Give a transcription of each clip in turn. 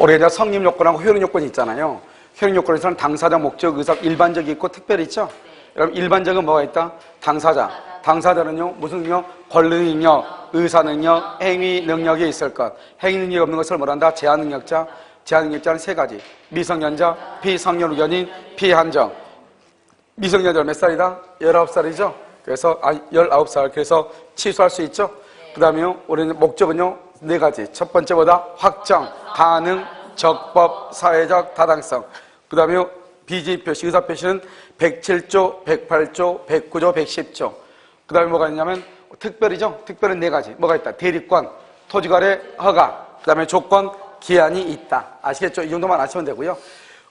우리가 성립 요건하고 효력 요건이 있잖아요. 효력 요건에서는 당사자, 목적, 의사, 일반적이 있고 특별히 있죠. 여러분 일반적은 뭐가 있다? 당사자. 당사자는요 무슨 능력? 권리 능력, 의사 능력, 행위 능력이 있을 것. 행위 능력이 없는 것을 뭐란다? 제한 능력자. 제한 능력자는 세 가지. 미성년자, 비성년우견인, 비한정. 미성년자 몇 살이다? 19살이죠. 그래서 19살. 그래서 취소할 수 있죠. 그 다음에요 우리는 목적은요 네 가지. 첫 번째보다 확정, 가능, 적법, 사회적 타당성. 그 다음에요 비지표시, 의사표시는 107조, 108조, 109조, 110조. 그 다음에 뭐가 있냐면 특별이죠. 특별은 네 가지. 뭐가 있다? 대리권, 토지거래 허가, 그 다음에 조건, 기한이 있다. 아시겠죠? 이 정도만 아시면 되고요.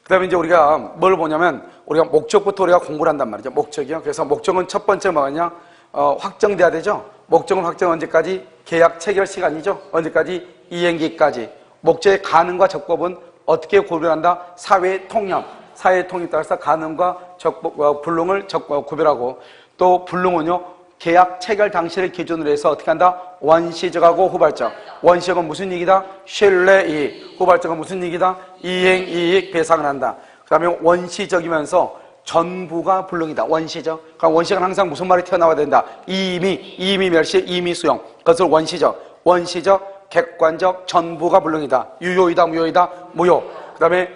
그 다음에 이제 우리가 뭘 보냐면 우리가 목적부터 우리가 공부를 한단 말이죠. 목적이요. 그래서 목적은 첫 번째 뭐냐? 확정돼야 되죠. 목적은 확정 언제까지? 계약 체결 시간이죠. 언제까지? 이행기까지. 목적의 가능과 적법은 어떻게 구별한다? 사회 통념. 사회 통념에 따라서 가능과 적법, 불능을 구별하고 또 불능은요. 계약 체결 당시를 기준으로 해서 어떻게 한다? 원시적하고 후발적. 원시적은 무슨 이익이다? 신뢰이익. 후발적은 무슨 이익이다? 이행이익 배상을 한다. 그 다음에 원시적이면서 전부가 불능이다. 원시적. 그럼 원시적은 항상 무슨 말이 튀어나와야 된다? 이미 멸시, 이미 수용. 그것을 원시적. 원시적, 객관적, 전부가 불능이다. 유효이다, 무효이다, 무효. 그 다음에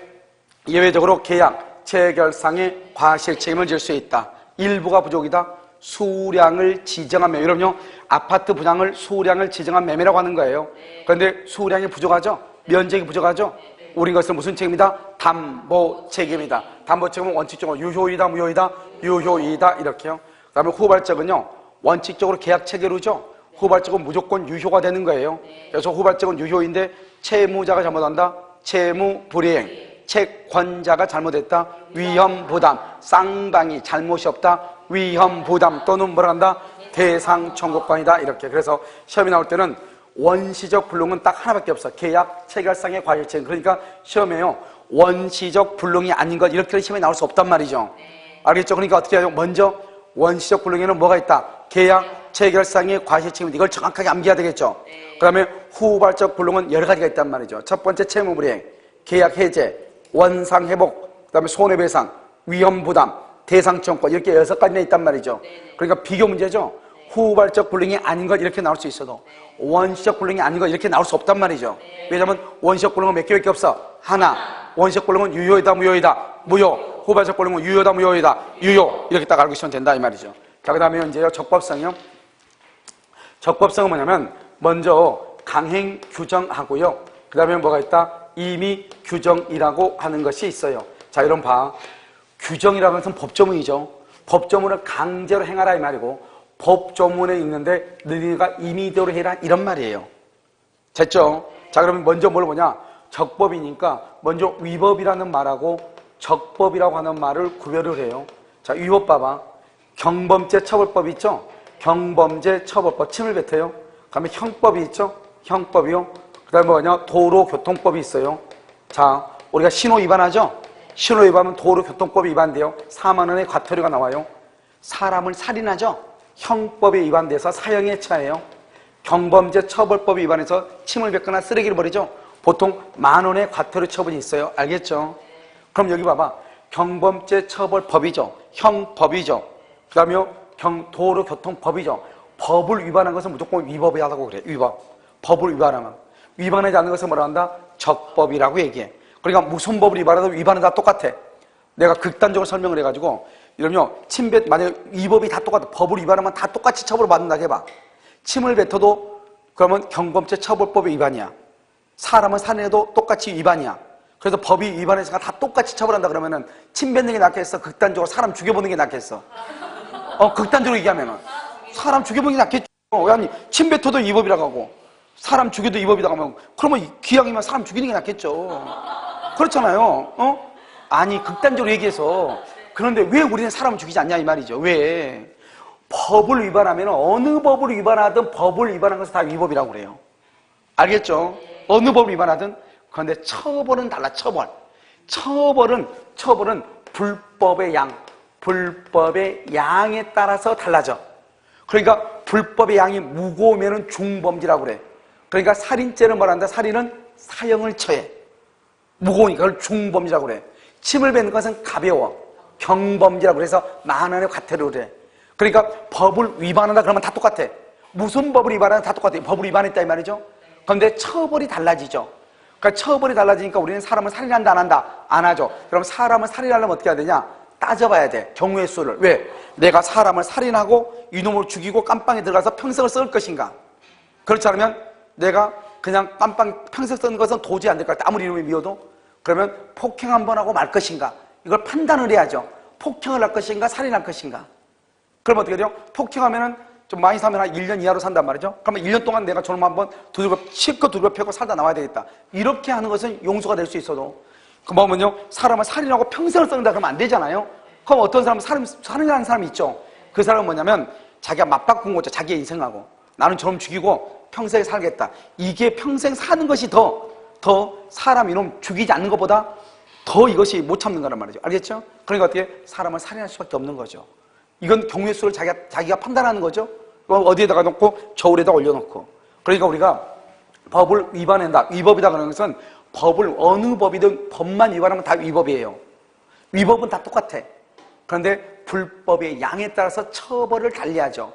예외적으로 계약, 체결상의 과실 책임을 질 수 있다. 일부가 부족이다. 수량을 지정한 매매. 여러분요, 아파트 분양을 수량을 지정한 매매라고 하는 거예요. 그런데 수량이 부족하죠? 면적이 부족하죠? 우리 것은 무슨 책임이다? 담보 책임이다. 담보 책임은 원칙적으로 유효이다, 무효이다, 유효이다 이렇게요. 그 다음에 후발적은요, 원칙적으로 계약 체결이죠. 후발적은 무조건 유효가 되는 거예요. 그래서 후발적은 유효인데 채무자가 잘못한다. 채무 불이행. 채권자가 잘못했다. 위험 부담. 쌍방이 잘못이 없다. 위험 부담 또는 뭐라 한다? 대상 청구권이다. 이렇게. 그래서 시험이 나올 때는 원시적 불능은 딱 하나밖에 없어. 계약 체결상의 과실책임. 그러니까 시험에요 원시적 불능이 아닌 것 이렇게 시험에 나올 수 없단 말이죠. 알겠죠? 그러니까 어떻게 하죠? 먼저 원시적 불능에는 뭐가 있다? 계약 체결상의 과실책임. 이걸 정확하게 암기해야 되겠죠. 그 다음에 후발적 불능은 여러 가지가 있단 말이죠. 첫 번째 채무불이행, 계약 해제, 원상 회복, 그 다음에 손해배상, 위험 부담, 대상청권 이렇게 6가지나 있단 말이죠. 그러니까 비교 문제죠. 후발적 불능이 아닌 것 이렇게 나올 수 있어도 원시적 불능이 아닌 것 이렇게 나올 수 없단 말이죠. 왜냐하면 원시적 불능은 몇 개밖에 없어? 하나. 원시적 불능은 유효이다, 무효이다, 무효. 후발적 불능은 유효다, 무효이다, 유효. 이렇게 딱 알고 있으면 된다 이 말이죠. 자, 그 다음에 이제요 적법성이요. 적법성은 뭐냐면 먼저 강행 규정하고요. 그 다음에 뭐가 있다? 임의 규정이라고 하는 것이 있어요. 자, 여러분 봐. 규정이라는 것은 법조문이죠. 법조문을 강제로 행하라 이 말이고 법조문에 있는데 너희가 임의대로 해라 이런 말이에요. 됐죠? 자, 그러면 먼저 뭘 보냐? 적법이니까 먼저 위법이라는 말하고 적법이라고 하는 말을 구별을 해요. 자, 위법 봐봐. 경범죄 처벌법 있죠? 경범죄 처벌법 침을 뱉어요. 그 다음에 형법이 있죠? 형법이요. 그 다음에 뭐냐? 도로교통법이 있어요. 자, 우리가 신호 위반하죠? 신호 위반은 도로교통법이 위반돼요. 4만 원의 과태료가 나와요. 사람을 살인하죠? 형법에 위반돼서 사형에 처해요. 경범죄 처벌법에 위반해서 침을 뱉거나 쓰레기를 버리죠? 보통 1만 원의 과태료 처분이 있어요. 알겠죠? 그럼 여기 봐봐. 경범죄 처벌법이죠. 형법이죠. 그 다음에 도로교통법이죠. 법을 위반한 것은 무조건 위법이라고 그래. 위법. 법을 위반하면. 위반하지 않는 것을 뭐라 한다? 적법이라고 얘기해. 그러니까 무슨 법을 위반해도 위반은 다 똑같아. 내가 극단적으로 설명을 해가지고 이러면 침뱉 만약에 위법이 다 똑같아. 법을 위반하면 다 똑같이 처벌받는다 해봐. 침을 뱉어도 그러면 경범죄 처벌법의 위반이야. 사람은 살인해도 똑같이 위반이야. 그래서 법이 위반해서 다 똑같이 처벌한다 그러면은 침 뱉는 게 낫겠어? 극단적으로 사람 죽여보는 게 낫겠어? 극단적으로 얘기하면은 사람 죽여보는 게 낫겠죠. 아니 침 뱉어도 위법이라고 하고 사람 죽여도 위법이라고 하면 그러면 기왕이면 사람 죽이는 게 낫겠죠. 그렇잖아요. 아니 극단적으로 얘기해서 그런데 왜 우리는 사람을 죽이지 않냐 이 말이죠. 왜? 법을 위반하면 어느 법을 위반하든 법을 위반한 것은 다 위법이라고 그래요. 알겠죠? 어느 법을 위반하든. 그런데 처벌은 달라. 처벌은 불법의 양에 따라서 달라져. 그러니까 불법의 양이 무거우면 중범죄라고 그래. 그러니까 살인죄는 뭐란다? 살인은 사형을 처해. 무거우니까 그걸 중범죄라고 그래. 침을 뱉는 것은 가벼워. 경범죄라고 그래서 만원의 과태료를 그래. 그러니까 법을 위반한다 그러면 다 똑같아. 무슨 법을 위반하든 다 똑같아. 법을 위반했다 이 말이죠. 그런데 처벌이 달라지죠. 그러니까 처벌이 달라지니까 우리는 사람을 살인한다 안 한다? 안 하죠. 그럼 사람을 살인하려면 어떻게 해야 되냐? 따져봐야 돼. 경우의 수를. 왜? 내가 사람을 살인하고 이놈을 죽이고 깜빵에 들어가서 평생을 썩을 것인가? 그렇지 않으면 내가 그냥 깜빵 평생 썩는 것은 도저히 안 될 것 같아. 아무리 이놈이 미워도. 그러면 폭행 한 번 하고 말 것인가? 이걸 판단을 해야죠. 폭행을 할 것인가? 살인할 것인가? 그럼 어떻게 돼요? 폭행하면은 좀 많이 사면 한 1년 이하로 산단 말이죠. 그러면 1년 동안 내가 저놈 한번 실컷 두들겨 패고 살다 나와야 되겠다. 이렇게 하는 것은 용서가 될 수 있어도 그 뭐면요, 사람을 살인하고 평생을 썩는다 그러면 안 되잖아요. 그럼 어떤 사람은 살인하는 사람이 있죠. 그 사람은 뭐냐면 자기가 맞바꾼 거죠. 자기의 인생하고. 나는 저놈 죽이고 평생 살겠다. 이게 평생 사는 것이 더 사람 이놈 죽이지 않는 것보다 더 이것이 못 참는 거란 말이죠. 알겠죠? 그러니까 어떻게 사람을 살인할 수밖에 없는 거죠. 이건 경우의 수를 자기가 판단하는 거죠. 어디에다가 놓고 저울에다 올려놓고. 그러니까 우리가 법을 위반한다. 위법이다 그러는 것은 법을 어느 법이든 법만 위반하면 다 위법이에요. 위법은 다 똑같아. 그런데 불법의 양에 따라서 처벌을 달리하죠.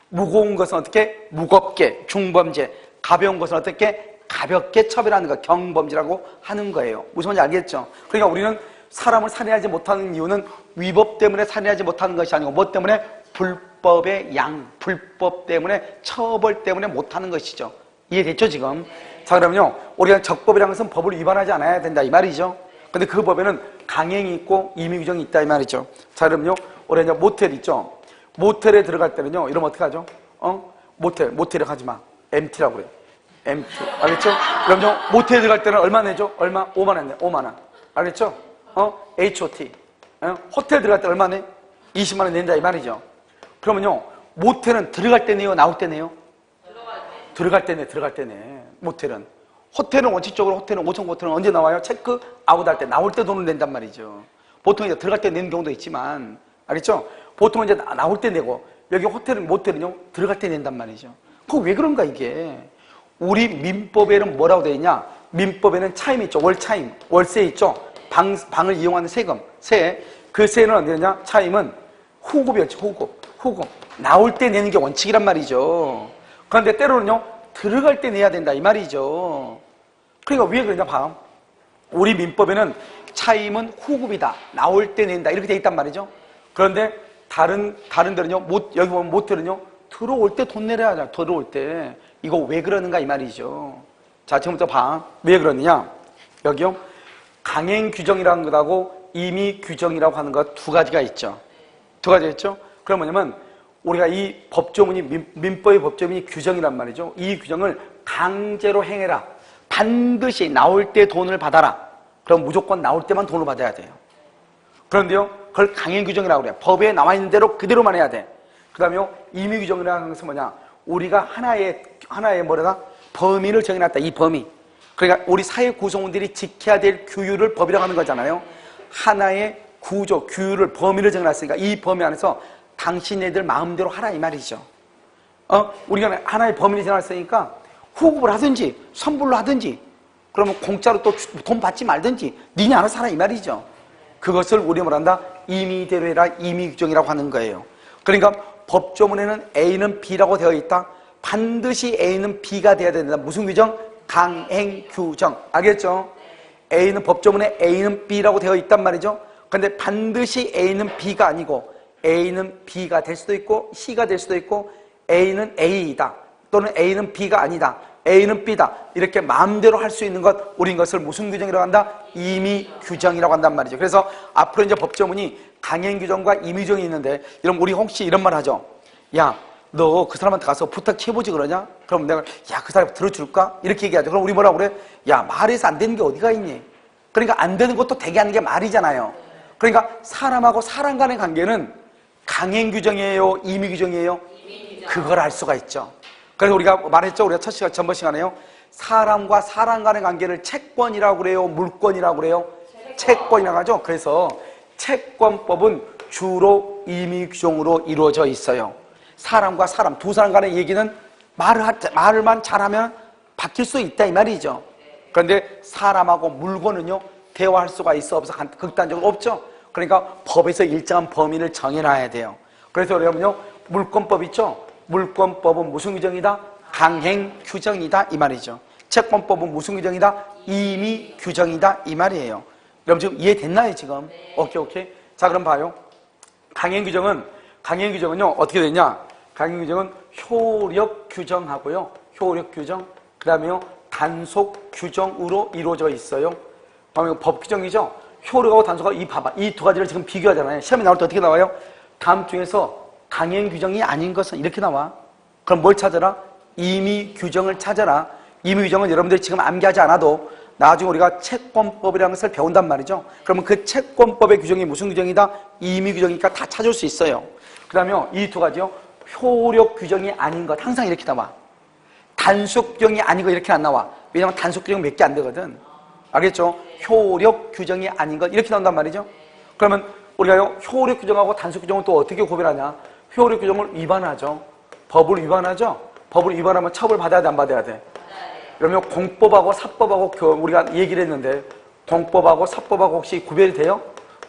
무거운 것은 어떻게? 무겁게 중범죄, 가벼운 것은 어떻게? 가볍게 처벌하는 거, 경범죄라고 하는 거예요. 무슨 말인지 알겠죠? 그러니까 우리는 사람을 살인하지 못하는 이유는 위법 때문에 살인하지 못하는 것이 아니고 뭐 때문에? 불법의 양, 불법 때문에, 처벌 때문에 못하는 것이죠. 이해됐죠 지금? 자 그러면요, 우리가 적법이라는 것은 법을 위반하지 않아야 된다 이 말이죠. 근데 그 법에는 강행이 있고 임의 규정이 있다 이 말이죠. 자 그러면요, 우리가 이제 모텔 있죠. 모텔에 들어갈 때는요, 이러면 어떻게 하죠? 모텔에 가지 마. MT라고 그래요. MT. 알겠죠? 그럼요, 모텔에 들어갈 때는 얼마 내죠? 얼마? 5만 원 내. 5만 원. 알겠죠? HOT. 호텔 들어갈 때 얼마 내? 20만 원 낸다 이 말이죠. 그러면요, 모텔은 들어갈 때 내요? 나올 때 내요? 들어갈 때 내. 들어갈 때 내. 모텔은. 호텔은 원칙적으로 호텔은 5천 호텔은 언제 나와요? 체크 아웃 할 때. 나올 때 돈을 낸단 말이죠. 보통 이제 들어갈 때 내는 경우도 있지만, 알겠죠? 보통 이제 나올 때 내고, 여기 호텔은 모텔은요, 들어갈 때 낸단 말이죠. 그거 왜 그런가 이게? 우리 민법에는 뭐라고 되어 있냐? 민법에는 차임 있죠. 월차임, 월세 있죠. 방을 이용하는 세금, 세. 그 세는 어디 되냐? 차임은 후급이었죠. 후급. 나올 때 내는 게 원칙이란 말이죠. 그런데 때로는요, 들어갈 때 내야 된다 이 말이죠. 그러니까 왜 그러냐 봐. 우리 민법에는 차임은 후급이다. 나올 때 낸다. 이렇게 돼 있단 말이죠. 그런데 다른 데는요, 여기 보면 모텔은요, 들어올 때 돈 내려야 하잖아. 들어올 때. 이거 왜 그러는가 이 말이죠. 자, 지금부터 봐. 왜 그러느냐? 여기요, 강행 규정이라는 것하고 임의 규정이라고 하는 것 두 가지가 있죠. 두 가지가 있죠. 그럼 뭐냐면 우리가 이 법조문이 민법의 법조문이 규정이란 말이죠. 이 규정을 강제로 행해라. 반드시 나올 때 돈을 받아라. 그럼 무조건 나올 때만 돈을 받아야 돼요. 그런데요, 그걸 강행 규정이라고 그래요. 법에 나와 있는 대로 그대로만 해야 돼. 그 다음에요, 임의 규정이라는 것은 뭐냐? 우리가 하나의 뭐라다? 범위를 정해놨다. 이 범위. 그러니까 우리 사회 구성원들이 지켜야 될 규율을 법이라고 하는 거잖아요. 하나의 구조, 규율을, 범위를 정해놨으니까 이 범위 안에서 당신네들 마음대로 하라 이 말이죠. 우리가 하나의 범위를 정해놨으니까 후급을 하든지 선불로 하든지 그러면 공짜로 또 돈 받지 말든지 니네 알아서 하라 이 말이죠. 그것을 우리 뭐란다? 임의대로 해라, 임의 규정이라고 하는 거예요. 그러니까 법조문에는 A는 B라고 되어 있다. 반드시 A는 B가 돼야 된다. 무슨 규정? 강행 규정. 알겠죠? A는 법조문에 A는 B라고 되어 있단 말이죠. 그런데 반드시 A는 B가 아니고 A는 B가 될 수도 있고 C가 될 수도 있고 A는 A이다. 또는 A는 B가 아니다. A는 B다. 이렇게 마음대로 할 수 있는 것, 우린 것을 무슨 규정이라고 한다? 임의 규정이라고 한단 말이죠. 그래서 앞으로 이제 법조문이 강행 규정과 임의 규정이 있는데, 여러분 우리 혹시 이런 말 하죠? 야, 너 그 사람한테 가서 부탁해보지 그러냐? 그럼 내가 야, 그 사람 들어줄까? 이렇게 얘기하죠. 그럼 우리 뭐라고 그래? 야, 말해서 안 되는 게 어디가 있니? 그러니까 안 되는 것도 되게 하는 게 말이잖아요. 그러니까 사람하고 사람 간의 관계는 강행 규정이에요? 임의 규정이에요? 그걸 알 수가 있죠. 그래서 우리가 말했죠. 우리가 첫 시간, 전번 시간에요. 사람과 사람 간의 관계를 채권이라고 그래요? 물권이라고 그래요? 채권이라고 하죠. 그래서 채권법은 주로 임의 규정으로 이루어져 있어요. 사람과 사람, 두 사람 간의 얘기는 말을만 잘하면 바뀔 수 있다 이 말이죠. 그런데 사람하고 물건은요, 대화할 수가 있어 없어? 극단적으로 없죠. 그러니까 법에서 일정한 범위를 정해놔야 돼요. 그래서 여러분요, 물권법 있죠? 물권법은 무슨 규정이다? 강행 규정이다 이 말이죠. 채권법은 무슨 규정이다? 임의 규정이다 이 말이에요. 여러분 지금 이해됐나요 지금? 오케이. 자 그럼 봐요. 강행 규정은요 어떻게 되냐? 강행 규정은 효력 규정하고요, 효력 규정, 그 다음에요 단속 규정으로 이루어져 있어요. 법 규정이죠. 효력하고 단속하고 이 두 가지를 지금 비교하잖아요. 시험에 나올 때 어떻게 나와요? 다음 중에서 강행 규정이 아닌 것은 이렇게 나와. 그럼 뭘 찾아라? 임의 규정을 찾아라. 임의 규정은 여러분들이 지금 암기하지 않아도 나중에 우리가 채권법이라는 것을 배운단 말이죠. 그러면 그 채권법의 규정이 무슨 규정이다? 임의 규정이니까 다 찾을 수 있어요. 그 다음에 이 두 가지요, 효력 규정이 아닌 것 항상 이렇게 나와. 단속 규정이 아닌 거 이렇게 안 나와. 왜냐면 단속 규정 몇 개 안 되거든. 알겠죠? 효력 규정이 아닌 것 이렇게 나온단 말이죠. 그러면 우리가요 효력 규정하고 단속 규정은 또 어떻게 구별하냐? 효력 규정을 위반하죠. 법을 위반하죠. 법을 위반하면 처벌받아야 돼, 안 받아야 돼? 그러면 공법하고 사법하고 우리가 얘기를 했는데 공법하고 사법하고 혹시 구별이 돼요?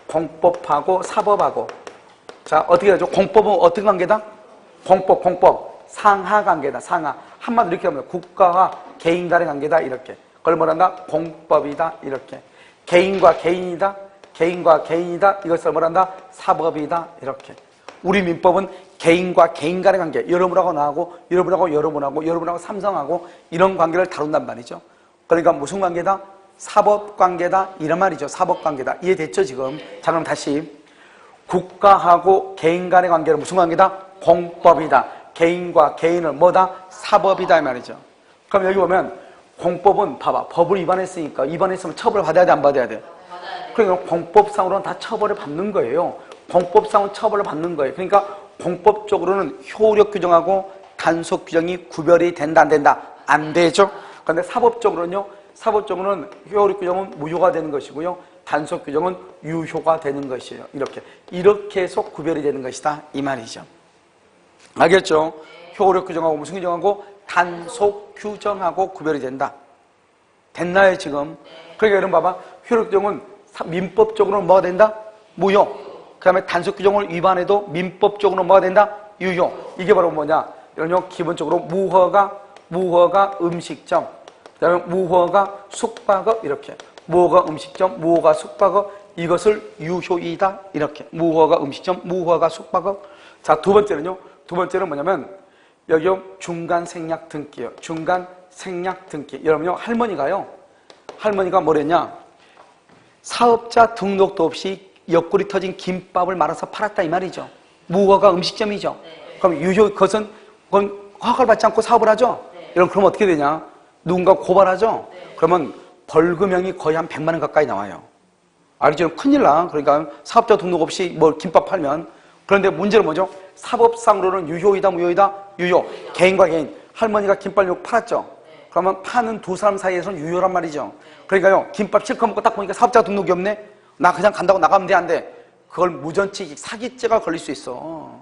공법하고 사법하고. 자 어떻게 하죠? 공법은 어떤 관계다? 공법 상하 관계다. 상하. 한마디로 이렇게 하면 국가와 개인 간의 관계다 이렇게. 그걸 뭐란다? 공법이다 이렇게. 개인과 개인이다. 이것을 뭐란다? 사법이다 이렇게. 우리 민법은 개인과 개인 간의 관계, 여러분하고 나하고, 여러분하고 삼성하고 이런 관계를 다룬단 말이죠. 그러니까 무슨 관계다? 사법관계다 이런 말이죠. 사법관계다. 이해됐죠 지금? 자 그럼 다시 국가하고 개인 간의 관계는 무슨 관계다? 공법이다. 개인과 개인을 뭐다? 사법이다 이 말이죠. 그럼 여기 보면 공법은 봐봐. 법을 위반했으니까 위반했으면 처벌을 받아야 돼, 안 받아야 돼? 그러니까 공법상으로는 다 처벌을 받는 거예요. 공법상은 처벌을 받는 거예요. 그러니까 공법적으로는 효력 규정하고 단속 규정이 구별이 된다, 안 된다? 안 되죠? 그런데 사법적으로는 효력 규정은 무효가 되는 것이고요. 단속 규정은 유효가 되는 것이에요. 이렇게 해서 구별이 되는 것이다. 이 말이죠. 알겠죠? 효력 규정하고 무슨 규정하고 단속 규정하고 구별이 된다. 됐나요, 지금? 그러니까 여러분 봐봐. 효력 규정은 민법적으로는 뭐가 된다? 무효. 그 다음에 단속 규정을 위반해도 민법적으로 뭐가 된다? 유효. 이게 바로 뭐냐? 이런요, 기본적으로 무허가 음식점, 그 다음에 무허가 숙박업, 이렇게. 무허가 음식점, 무허가 숙박업, 이것을 유효이다. 이렇게. 무허가 음식점, 무허가 숙박업. 자, 두 번째는 뭐냐면, 여기요, 중간 생략 등기요. 중간 생략 등기. 여러분요, 할머니가 뭐랬냐? 사업자 등록도 없이 옆구리 터진 김밥을 말아서 팔았다 이 말이죠. 무허가 음식점이죠. 그럼 그건 허가를 받지 않고 사업을 하죠. 여러분 그럼 어떻게 되냐? 누군가 고발하죠. 그러면 벌금형이 거의 한 100만 원 가까이 나와요. 알죠? 큰일 나. 그러니까 사업자 등록 없이 뭐 김밥 팔면. 그런데 문제는 뭐죠? 사법상으로는 유효이다, 무효이다? 유효. 개인과 개인. 할머니가 김밥 팔았죠. 그러면 파는 두 사람 사이에서는 유효란 말이죠. 그러니까요, 김밥 실컷 먹고 딱 보니까 사업자 등록이 없네? 나 그냥 간다고 나가면 돼, 안 돼? 그걸 무전치 사기죄가 걸릴 수 있어.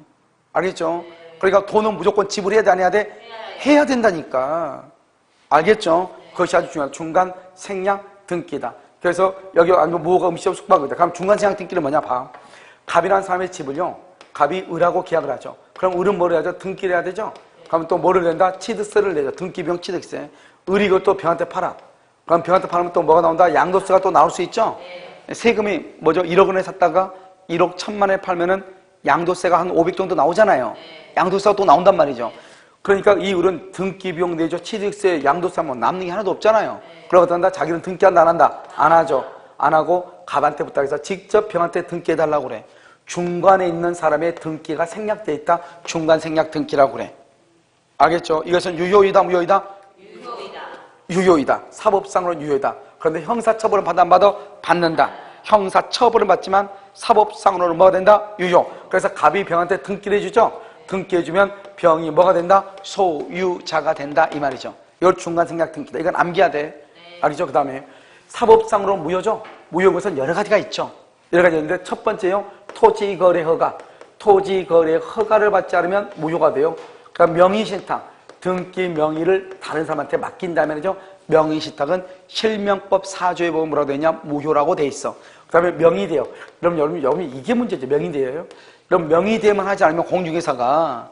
알겠죠? 그러니까 돈은 무조건 지불해야 돼, 안 해야 돼? 해야 된다니까. 알겠죠? 그것이 아주 중요한 중간 생략 등기다. 그래서 여기 무허가 음식점 숙박이다. 그럼 중간 생략 등기는 뭐냐 봐. 갑이라는 사람의 집을요, 갑이 을하고 계약을 하죠. 그럼 을은 뭐를 해야죠? 등기를 해야 되죠? 그러면 또 뭐를 낸다? 취득세를 내죠. 등기비용 취득세. 을이 이걸 또 병한테 팔아. 그럼 병한테 팔면 또 뭐가 나온다? 양도세가 또 나올 수 있죠? 세금이 뭐죠? 1억 원에 샀다가 1억 1,000만 원에 팔면은 양도세가 한 500 정도 나오잖아요. 양도세가 또 나온단 말이죠. 그러니까 이 을은 등기비용 내죠. 취득세, 양도세 하면 남는 게 하나도 없잖아요. 그러고 한다? 자기는 등기한다, 안 한다? 안 하죠. 안 하고 갑한테 부탁해서 직접 병한테 등기해달라고 그래. 중간에 있는 사람의 등기가 생략돼 있다. 중간 생략 등기라고 그래. 알겠죠? 이것은 유효이다, 무효이다? 유효이다. 사법상으로는 유효이다. 그런데 형사처벌은 받아 안 받아? 받는다. 형사처벌은 받지만 사법상으로는 뭐가 된다? 유효. 그래서 갑이 병한테 등기를 해주죠. 등기해주면 병이 뭐가 된다? 소유자가 된다 이 말이죠. 이걸 중간 생략 등기다. 이건 암기해야 돼. 알겠죠? 그 다음에 사법상으로는 무효죠. 무효인 것은 여러 가지가 있죠. 여러 가지 있는데 첫 번째요, 토지거래 허가. 토지거래 허가를 받지 않으면 무효가 돼요. 그러니까 명의신탁, 등기 명의를 다른 사람한테 맡긴다면요, 명의신탁은 실명법 4조에 보면 뭐라고 되어 있냐? 무효라고 돼 있어. 그 다음에 명의대여. 그럼 여러분 이게 문제죠. 명의대여요. 그럼 명의대여만 하지 않으면 공중개사가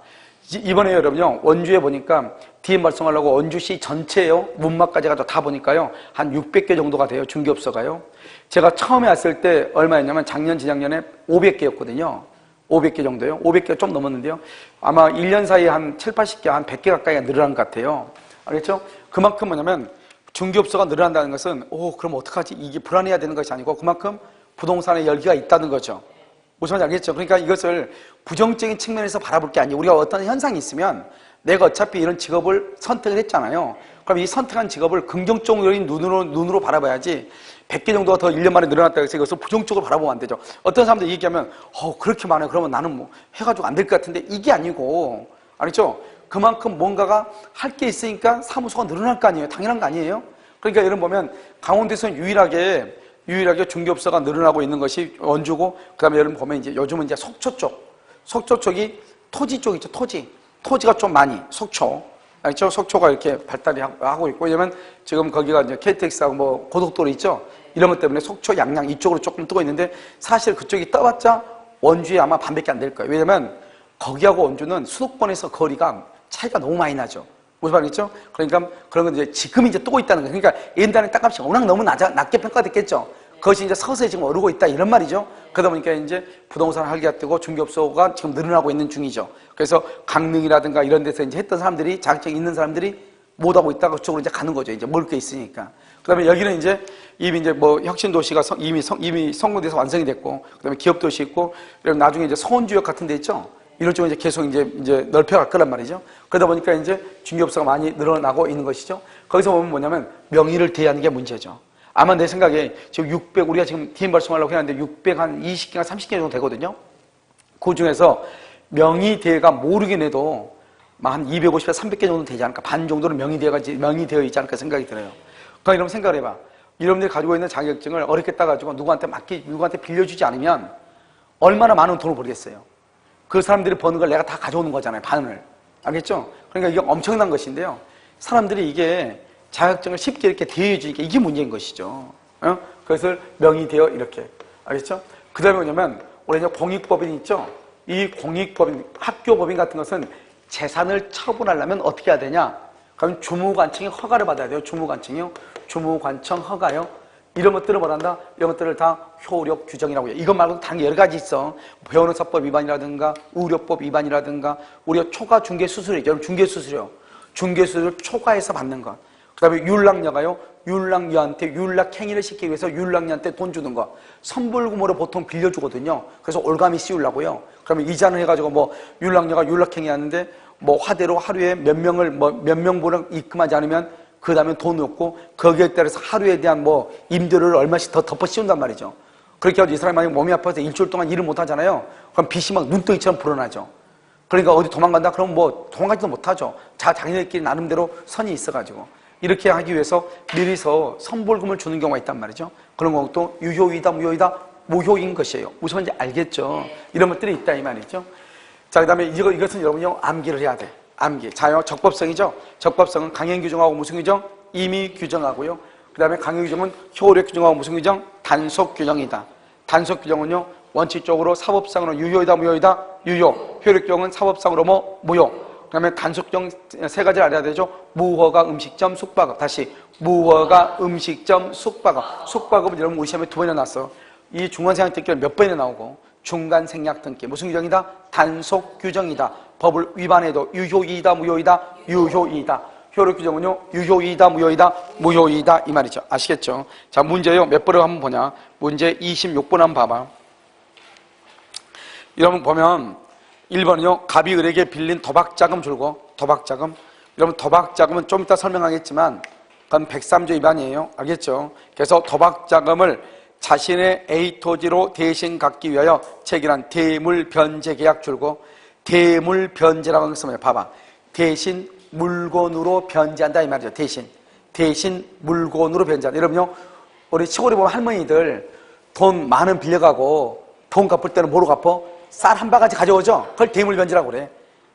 이번에 여러분요 원주에 보니까 DM 발송하려고 원주시 전체요 문막까지 가서 다 보니까요 한 600개 정도가 돼요. 중개업소가요. 제가 처음에 왔을 때 얼마였냐면 작년 재작년에 500개였거든요. 500개 정도요. 500개 좀 넘었는데요. 아마 1년 사이에 한 7, 80개, 한 100개 가까이 늘어난 것 같아요. 알겠죠? 그만큼 뭐냐면 중개업소가 늘어난다는 것은 그럼 어떡하지? 이게 불안해야 되는 것이 아니고 그만큼 부동산에 열기가 있다는 거죠. 무슨 말인지 알겠죠? 그러니까 이것을 부정적인 측면에서 바라볼 게 아니에요. 우리가 어떤 현상이 있으면 내가 어차피 이런 직업을 선택을 했잖아요. 그럼 이 선택한 직업을 긍정적인 눈으로 바라봐야지 100개 정도가 더 1년 만에 늘어났다고 해서 이것을 부정적으로 바라보면 안 되죠. 어떤 사람들이 얘기하면 그렇게 많아요. 그러면 나는 뭐 해가지고 안 될 것 같은데 이게 아니고 알겠죠? 그만큼 뭔가가 할 게 있으니까 사무소가 늘어날 거 아니에요. 당연한 거 아니에요. 그러니까 여러분 보면 강원도에서는 유일하게 중개업소가 늘어나고 있는 것이 원주고 그다음에 여러분 보면 이제 요즘은 이제 속초 쪽이 토지 쪽 있죠. 토지가 좀 많이 속초 알죠? 속초가 이렇게 발달이 하고 있고 왜냐면 지금 거기가 이제 KTX하고 뭐 고속도로 있죠. 이런 것 때문에 속초 양양 이쪽으로 조금 뜨고 있는데 사실 그쪽이 떠봤자 원주에 아마 반밖에 안 될 거예요. 왜냐면 거기하고 원주는 수도권에서 거리가 차이가 너무 많이 나죠. 무슨 말이죠? 그러니까 그런 건 이제 지금 이제 뜨고 있다는 거예요. 그러니까 옛날에 땅값이 워낙 너무 낮게 평가됐겠죠. 그것이 이제 서서히 지금 오르고 있다 이런 말이죠. 그러다 보니까 이제 부동산 활기가 뜨고 중개업소가 지금 늘어나고 있는 중이죠. 그래서 강릉이라든가 이런 데서 이제 했던 사람들이 자격증 있는 사람들이 못 하고 있다가 그쪽으로 이제 가는 거죠. 이제 먹을 게 있으니까. 그다음에 여기는 이제 이미 이제 뭐 혁신도시가 이미 성공돼서 완성이 됐고, 그다음에 기업도시 있고, 그리고 나중에 이제 서원주역 같은 데 있죠. 이런 쪽으로 이제 계속 이제 넓혀갈 거란 말이죠. 그러다 보니까 이제 중개업소가 많이 늘어나고 있는 것이죠. 거기서 보면 뭐냐면 명의를 대하는 게 문제죠. 아마 내 생각에 지금 우리가 지금 DM 발송하려고 했는데 600한 20개가 30개 정도 되거든요. 그 중에서 명의대가 모르긴 해도 한 250에서 300개 정도 되지 않을까. 반 정도는 명의되어 있지 않을까 생각이 들어요. 그러니까 여러분 생각을 해봐. 여러분들이 가지고 있는 자격증을 어렵게 따가지고 누구한테 빌려주지 않으면 얼마나 많은 돈을 벌겠어요. 그 사람들이 버는 걸 내가 다 가져오는 거잖아요. 반을. 알겠죠? 그러니까 이게 엄청난 것인데요. 사람들이 이게 자격증을 쉽게 이렇게 대여해주니까 이게 문제인 것이죠. 그것을 명의대여 이렇게. 알겠죠? 그 다음에 뭐냐면 우리 이제 공익법인 있죠? 이 공익법인, 학교법인 같은 것은 재산을 처분하려면 어떻게 해야 되냐? 그럼 주무관청이 허가를 받아야 돼요. 주무관청이요. 주무관청 허가요. 이런 것들을 뭐란다? 이런 것들을 다 효력 규정이라고 해요. 이것 말고도 다른 여러 가지 있어. 변호사법 위반이라든가 의료법 위반이라든가 우리가 초과 중개수수료죠. 여러분 중개수수료. 중개수수료 초과해서 받는 것. 그 다음에 율락녀가요. 율락녀한테 율락행위를 시키기 위해서 율락녀한테 돈 주는 거. 선불금으로 보통 빌려주거든요. 그래서 올가미 씌우려고요. 그러면 이자는 해가지고 뭐 율락녀가 율락행위 하는데 뭐 화대로 하루에 몇 명분을 입금하지 않으면 그 다음에 돈 넣고 거기에 따라서 하루에 대한 뭐 임대료를 얼마씩 더 덮어 씌운단 말이죠. 그렇게 해서 이 사람이 만약 몸이 아파서 일주일 동안 일을 못 하잖아요. 그럼 빚이 막 눈덩이처럼 불어나죠. 그러니까 어디 도망간다? 그럼 뭐 도망가지도 못하죠. 자기네들끼리 나름대로 선이 있어가지고. 이렇게 하기 위해서 미리서 선불금을 주는 경우가 있단 말이죠. 그런 것도 유효이다, 무효이다, 무효인 것이에요. 무슨 말인지 알겠죠? 이런 것들이 있다 이 말이죠. 자, 그 다음에 이것은 여러분요 암기를 해야 돼. 암기. 자요, 적법성이죠. 적법성은 강행 규정하고 무슨 규정? 임의 규정하고요. 그 다음에 강행 규정은 효력 규정하고 무슨 규정? 단속 규정이다. 단속 규정은요, 원칙적으로 사법상으로 유효이다, 무효이다, 유효. 효력 규정은 사법상으로 무효. 그 다음에 단속 규정 세 가지를 알아야 되죠. 무허가 음식점, 숙박업. 다시. 무허가 음식점, 숙박업. 숙박업은 여러분 우리 시험에 2번이나 나왔어. 이 중간생활 등기는 몇 번이나 나오고. 중간생략 등기. 무슨 규정이다? 단속 규정이다. 법을 위반해도 유효이다, 무효이다, 유효이다. 효력 규정은요, 유효이다, 무효이다, 무효이다. 이 말이죠. 아시겠죠? 자, 문제요. 몇 번을 한번 보냐. 문제 26번 한번 봐봐. 여러분 보면 1번은요, 갑이 을에게 빌린 도박자금 줄고, 도박자금. 여러분 도박자금은 좀 이따 설명하겠지만, 그건 103조 위반이에요. 알겠죠? 그래서 도박자금을 자신의 A 토지로 대신 갖기 위하여 체결한 대물변제 계약 줄고, 대물변제라고 하는 것은 뭐예요? 봐봐. 대신 물건으로 변제한다 이 말이죠. 대신 물건으로 변제한다. 여러분요, 우리 시골에 보면 할머니들 돈 많은 빌려가고 돈 갚을 때는 뭐로 갚어? 쌀 한 바가지 가져오죠? 그걸 대물변제라고 그래.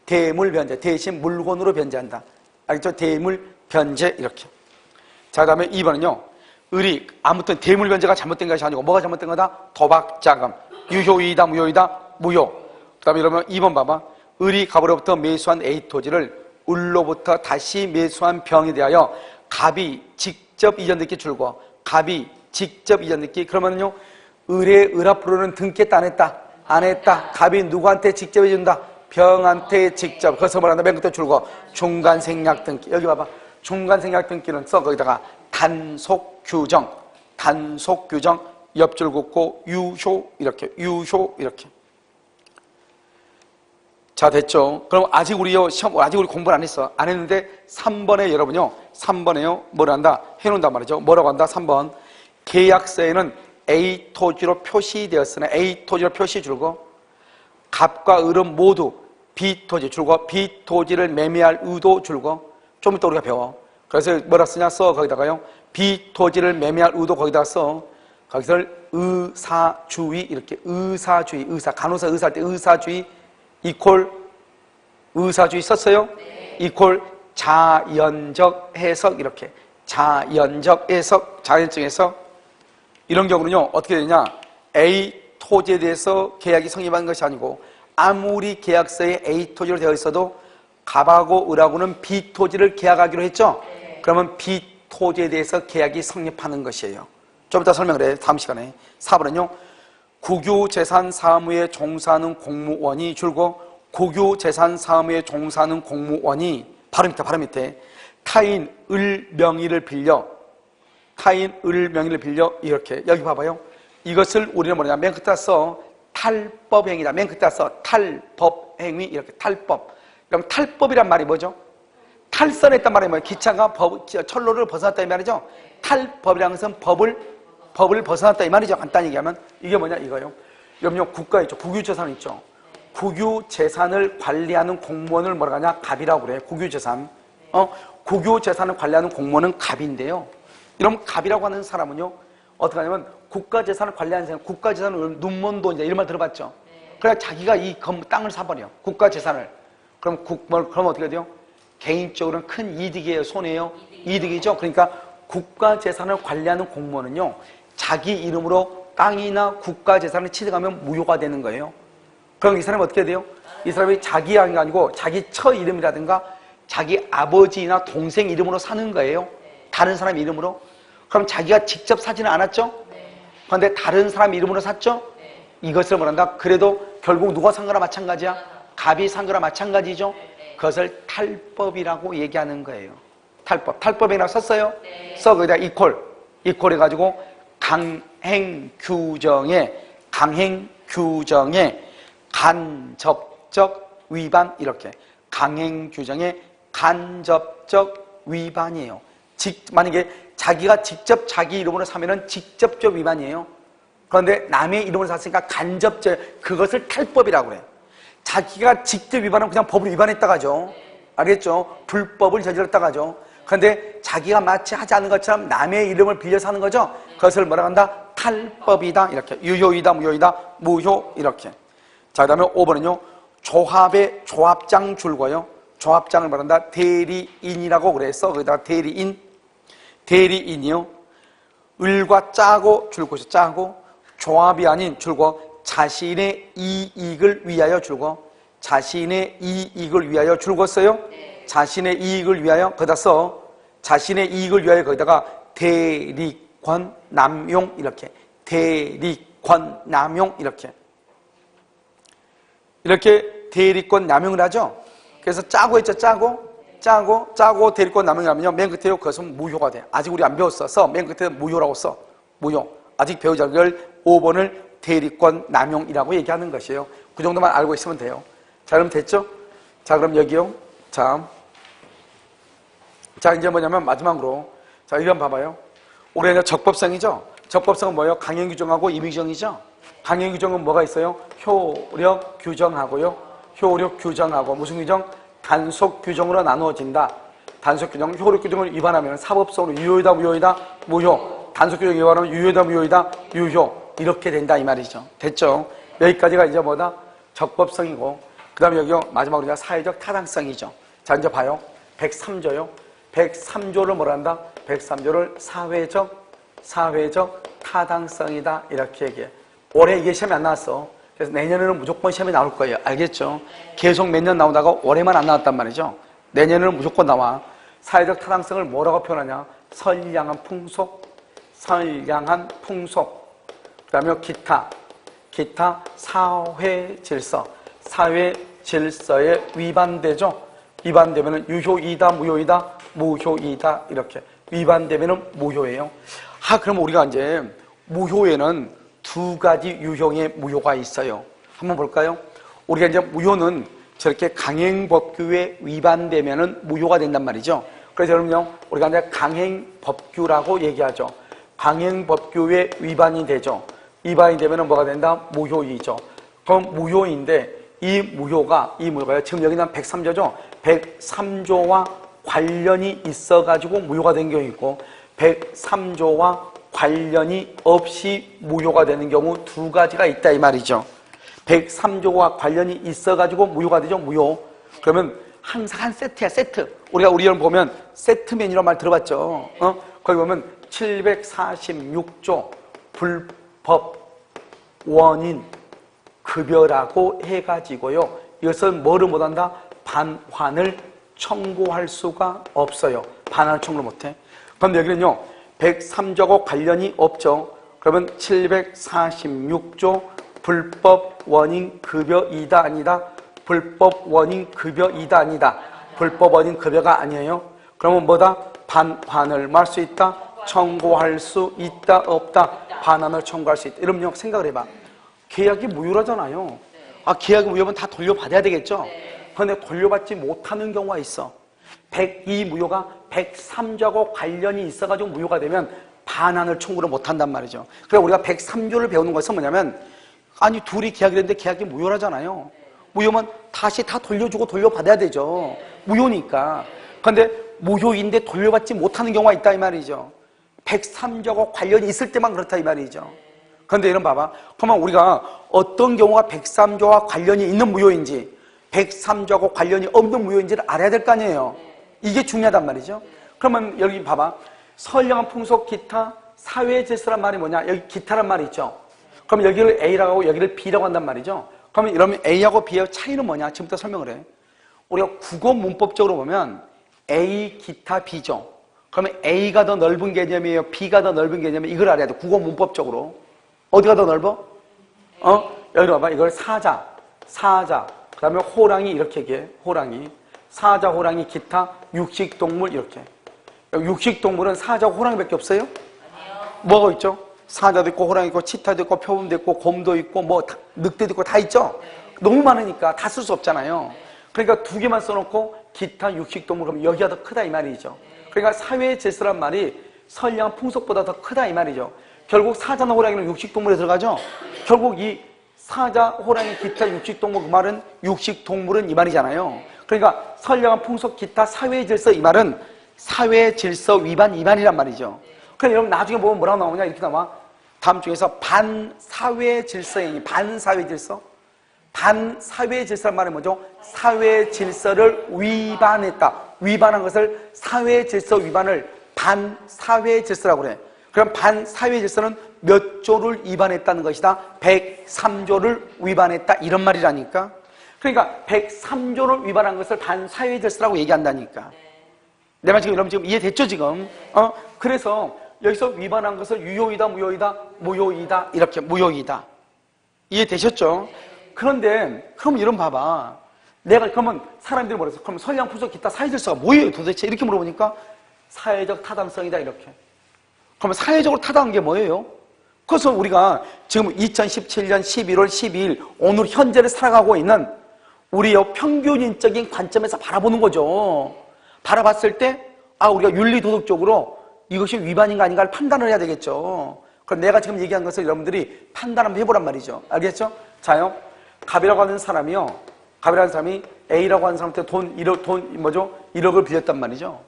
대물변제. 대신 물건으로 변제한다. 알겠죠? 대물변제 이렇게. 자, 그 다음에 2번은요. 을이 아무튼 대물변제가 잘못된 것이 아니고 뭐가 잘못된 거다? 도박, 자금, 유효이다, 무효이다, 무효. 그 다음에 이러면 2번 봐봐. 을이 갑으로부터 매수한 A 토지를 을로부터 다시 매수한 병에 대하여 갑이 직접 이전듣기 줄고 갑이 직접 이전듣기 그러면요 을의 을 앞으로는 등겠다 안 했다? 안 했다. 갑이 누구한테 직접 해준다? 병한테 직접. 그래서 뭐란다? 맨 끝에 줄고 중간생략 등기. 여기 봐봐. 중간생략 등기는 써 거기다가 단속 규정 옆줄 긋고 유효 이렇게 유효 이렇게. 자, 됐죠? 그럼 아직 우리 공부를 안 했어. 안 했는데 3번에 여러분요. 3번에요. 뭐를 한다? 해놓는단 말이죠. 뭐라고 한다? 3번. 계약서에는 A 토지로 표시되었으나 A 토지로 표시 줄고 갑과 을은 모두 B 토지 줄고 B 토지를 매매할 의도 줄고 좀 이따 우리가 배워. 그래서 뭐라 쓰냐? 써 거기다가요. B 토지를 매매할 의도 거기다 써. 거기서 의사주의 이렇게 의사주의 간호사 의사할 때 의사주의 이퀄 의사주의 썼어요? 네. 이퀄 자연적 해석 이렇게 자연적 해석 자연적 해석 이런 경우는요 어떻게 되냐 A 토지에 대해서 계약이 성립한 것이 아니고 아무리 계약서에 A 토지로 되어 있어도 갑하고 을하고는 B 토지를 계약하기로 했죠? 네. 그러면 B 토지에 대해서 계약이 성립하는 것이에요. 좀 이따 설명을 해 다음 시간에. 4번은요 국유재산 사무에 종사하는 공무원이 줄고 국유재산 사무에 종사하는 공무원이 바로 밑에 타인 을 명의를 빌려 이렇게 여기 봐봐요. 이것을 우리는 뭐냐 맨 끝에 써 탈법행위다. 맨 끝에 써 탈법행위 이렇게 탈법. 그럼 탈법이란 말이 뭐죠? 탈선했단 말이 뭐예요? 기차가 철로를 벗어났다 이 말이죠. 탈법이라는 것은 법을 벗어났다 이 말이죠. 간단히 얘기하면 이게 뭐냐 이거요. 여러분요 국가 있죠. 국유재산 있죠. 국유재산을 관리하는 공무원을 뭐라고 하냐? 갑이라고 그래. 국유재산. 국유재산을 관리하는 공무원은 갑인데요. 이런 갑이라고 하는 사람은요 어떻게 하냐면 국가재산을 관리하는 사람, 국가재산을 눈먼돈 이제 이런 말 들어봤죠. 그래 자기가 이 땅을 사버려. 국가재산을. 그럼 그럼 어떻게 돼요? 개인적으로는 큰 이득이에요, 손해요? 이득이죠. 그러니까 국가재산을 관리하는 공무원은요 자기 이름으로 땅이나 국가재산을 취득하면 무효가 되는 거예요. 그럼 이 사람이 어떻게 돼요? 이 사람이 자기 이름이 아니고 자기 처 이름이라든가 자기 아버지나 동생 이름으로 사는 거예요. 다른 사람 이름으로. 그럼 자기가 직접 사지는 않았죠? 그런데 다른 사람 이름으로 샀죠? 이것을 뭐란다? 그래도 결국 누가 산 거나 마찬가지야? 갑이 산 거나 마찬가지죠? 그것을 탈법이라고 얘기하는 거예요. 탈법이라고 썼어요? 써 거기다 이퀄 해가지고 강행규정에 간접적 위반 이렇게 강행규정의 간접적 위반이에요. 만약에 자기가 직접 자기 이름으로 사면은 직접적 위반이에요. 그런데 남의 이름으로 샀으니까 간접적 그것을 탈법이라고 그래요. 자기가 직접 위반하면 그냥 법을 위반했다고 하죠. 알겠죠? 불법을 저질렀다고 하죠. 그런데 자기가 마치 하지 않은 것처럼 남의 이름을 빌려서 하는 거죠. 그것을 뭐라고 한다? 탈법이다 이렇게. 유효이다 무효이다 무효 이렇게. 자, 그 다음에 5번은요. 조합의 조합장 줄고요. 조합장을 말한다. 대리인이라고 그래서 거기다가 대리인이요. 을과 짜고 줄고 짜고 조합이 아닌 줄고 자신의 이익을 위하여 줄고 자신의 이익을 위하여 줄고 써요. 자신의 이익을 위하여 거기다 써. 자신의 이익을 위하여 거기다가 대리권 남용 이렇게. 대리권 남용 이렇게. 이렇게 대리권 남용을 하죠. 그래서 짜고 했죠. 짜고 대리권 남용을 하면요. 맨 끝에요. 그것은 무효가 돼. 아직 우리 안 배웠어. 써. 맨 끝에 무효라고 써. 무효. 아직 배우지 않은 걸 5번을 대리권 남용이라고 얘기하는 것이에요. 그 정도만 알고 있으면 돼요. 자, 그럼 됐죠? 자, 그럼 여기요. 자, 이제 뭐냐면 마지막으로 자, 이거 한번 봐봐요. 우리가 이제 적법성이죠? 적법성은 뭐예요? 강행규정하고 임의규정이죠? 강행규정은 뭐가 있어요? 효력규정하고요. 효력규정하고 무슨 규정? 단속규정으로 나누어진다. 단속규정, 효력규정을 위반하면 사법성으로 유효이다 무효이다? 무효. 단속규정 위반하면 유효이다 무효이다? 유효. 이렇게 된다 이 말이죠. 됐죠? 여기까지가 이제 뭐다? 적법성이고 그 다음에 여기요 마지막으로 사회적 타당성이죠. 자, 이제 봐요. 103조요. 103조를 뭐라 한다? 103조를 사회적 타당성이다. 이렇게 얘기해. 올해 이게 시험이 안 나왔어. 그래서 내년에는 무조건 시험이 나올 거예요. 알겠죠? 계속 몇 년 나오다가 올해만 안 나왔단 말이죠. 내년에는 무조건 나와. 사회적 타당성을 뭐라고 표현하냐? 선량한 풍속, 그 다음에 기타 사회 질서, 사회 질서에 위반되죠. 위반되면은 유효이다, 무효이다 이렇게 위반되면은 무효예요. 그럼 우리가 이제 무효에는 두 가지 유형의 무효가 있어요. 한번 볼까요? 우리가 이제 무효는 저렇게 강행법규에 위반되면은 무효가 된단 말이죠. 그래서 여러분요, 우리가 이제 강행법규라고 얘기하죠. 강행법규에 위반이 되죠. 위반이 되면은 뭐가 된다? 무효이죠. 그럼 무효인데 이 무효가요. 지금 여기는 103조죠. 103조와 관련이 있어가지고 무효가 된 경우 있고 103조와 관련이 없이 무효가 되는 경우 두 가지가 있다 이 말이죠. 103조와 관련이 있어가지고 무효가 되죠. 무효. 그러면 항상 한 세트야, 세트. 우리 여러분 보면 세트맨이라는 말 들어봤죠. 거기 보면 746조 불법 원인 급여라고 해가지고요. 이것은 뭐를 못한다? 반환을 청구할 수가 없어요. 반환을 청구를 못해. 그럼 여기는요, 103조하고 관련이 없죠. 그러면 746조 불법 원인 급여이다 아니다? 불법 원인 급여이다 아니다? 불법 원인 급여가 아니에요. 그러면 뭐다? 반환을 말 수 있다? 청구할 수 있다? 없다? 반환을 청구할 수 있다. 이러면 생각을 해봐. 계약이 무효라잖아요. 계약이 무효면 다 돌려받아야 되겠죠? 그런데 돌려받지 못하는 경우가 있어. 이 무효가 103조하고 관련이 있어가지고 무효가 되면 반환을 청구를 못한단 말이죠. 그래서 우리가 103조를 배우는 것은 뭐냐면, 둘이 계약이 됐는데 계약이 무효라잖아요. 무효면 다시 다 돌려주고 돌려받아야 되죠. 무효니까. 그런데 무효인데 돌려받지 못하는 경우가 있다 이 말이죠. 103조하고 관련이 있을 때만 그렇다 이 말이죠. 그런데 이런 봐봐. 그러면 우리가 어떤 경우가 103조와 관련이 있는 무효인지 103조하고 관련이 없는 무효인지를 알아야 될 거 아니에요. 이게 중요하단 말이죠. 그러면 여기 봐봐. 선량한 풍속 기타 사회 질서란 말이 뭐냐? 여기 기타란 말이 있죠. 그럼 여기를 A라고 하고 여기를 B라고 한단 말이죠. 그러면 이러면 A하고 B의 차이는 뭐냐? 지금부터 설명을 해. 우리가 국어 문법적으로 보면 A, 기타, B죠. 그러면 A가 더 넓은 개념이에요? B가 더 넓은 개념이에요? 이걸 알아야 돼. 국어 문법적으로. 어디가 더 넓어? 여기 봐봐. 이걸 사자. 그 다음에 호랑이 이렇게 얘기해. 호랑이. 사자, 호랑이, 기타, 육식동물 이렇게. 육식동물은 사자하고 호랑이밖에 없어요? 아니요. 뭐가 있죠? 사자도 있고 호랑이 있고 치타도 있고 표범도 있고 곰도 있고 뭐 늑대도 있고 다 있죠? 너무 많으니까 다 쓸 수 없잖아요. 그러니까 두 개만 써놓고 기타, 육식동물 그러면 여기가 더 크다 이 말이죠. 그러니까 사회 질서란 말이 선량한 풍속보다 더 크다 이 말이죠. 결국 사자나 호랑이는 육식동물에 들어가죠? 결국 이 사자, 호랑이, 기타, 육식동물 그 말은 육식동물은 이 말이잖아요. 그러니까 선량한 풍속, 기타, 사회질서 이 말은 사회질서 위반 이반이란 말이죠. 그럼 여러분 나중에 보면 뭐라고 나오냐 이렇게 나와. 다음 중에서 반사회질서행위, 반사회질서? 반사회질서란 말은 뭐죠? 사회질서를 위반했다. 위반한 것을 사회질서 위반을 반사회질서라고 그래. 그럼 반사회질서는 몇 조를 위반했다는 것이다? 103조를 위반했다 이런 말이라니까. 그러니까 103조를 위반한 것을 반사회질서라고 얘기한다니까. 내 말 지금 여러분 지금 이해됐죠 지금? 그래서 여기서 위반한 것을 유효이다 무효이다 이렇게 무효이다. 이해되셨죠? 그런데 그럼 이런 봐봐. 내가 그러면 사람들이 뭐랬어? 그럼 선량 풍속 기타 사회질서가 뭐예요 도대체? 이렇게 물어보니까 사회적 타당성이다 이렇게. 그러면 사회적으로 타당한 게 뭐예요? 그래서 우리가 지금 2017년 11월 12일 오늘 현재를 살아가고 있는 우리의 평균인적인 관점에서 바라보는 거죠. 바라봤을 때 우리가 윤리도덕적으로 이것이 위반인가 아닌가를 판단을 해야 되겠죠. 그럼 내가 지금 얘기한 것을 여러분들이 판단 한번 해보란 말이죠. 알겠죠? 자요. 갑이라고 하는 사람이 A라고 하는 사람한테 1억을 빌렸단 말이죠.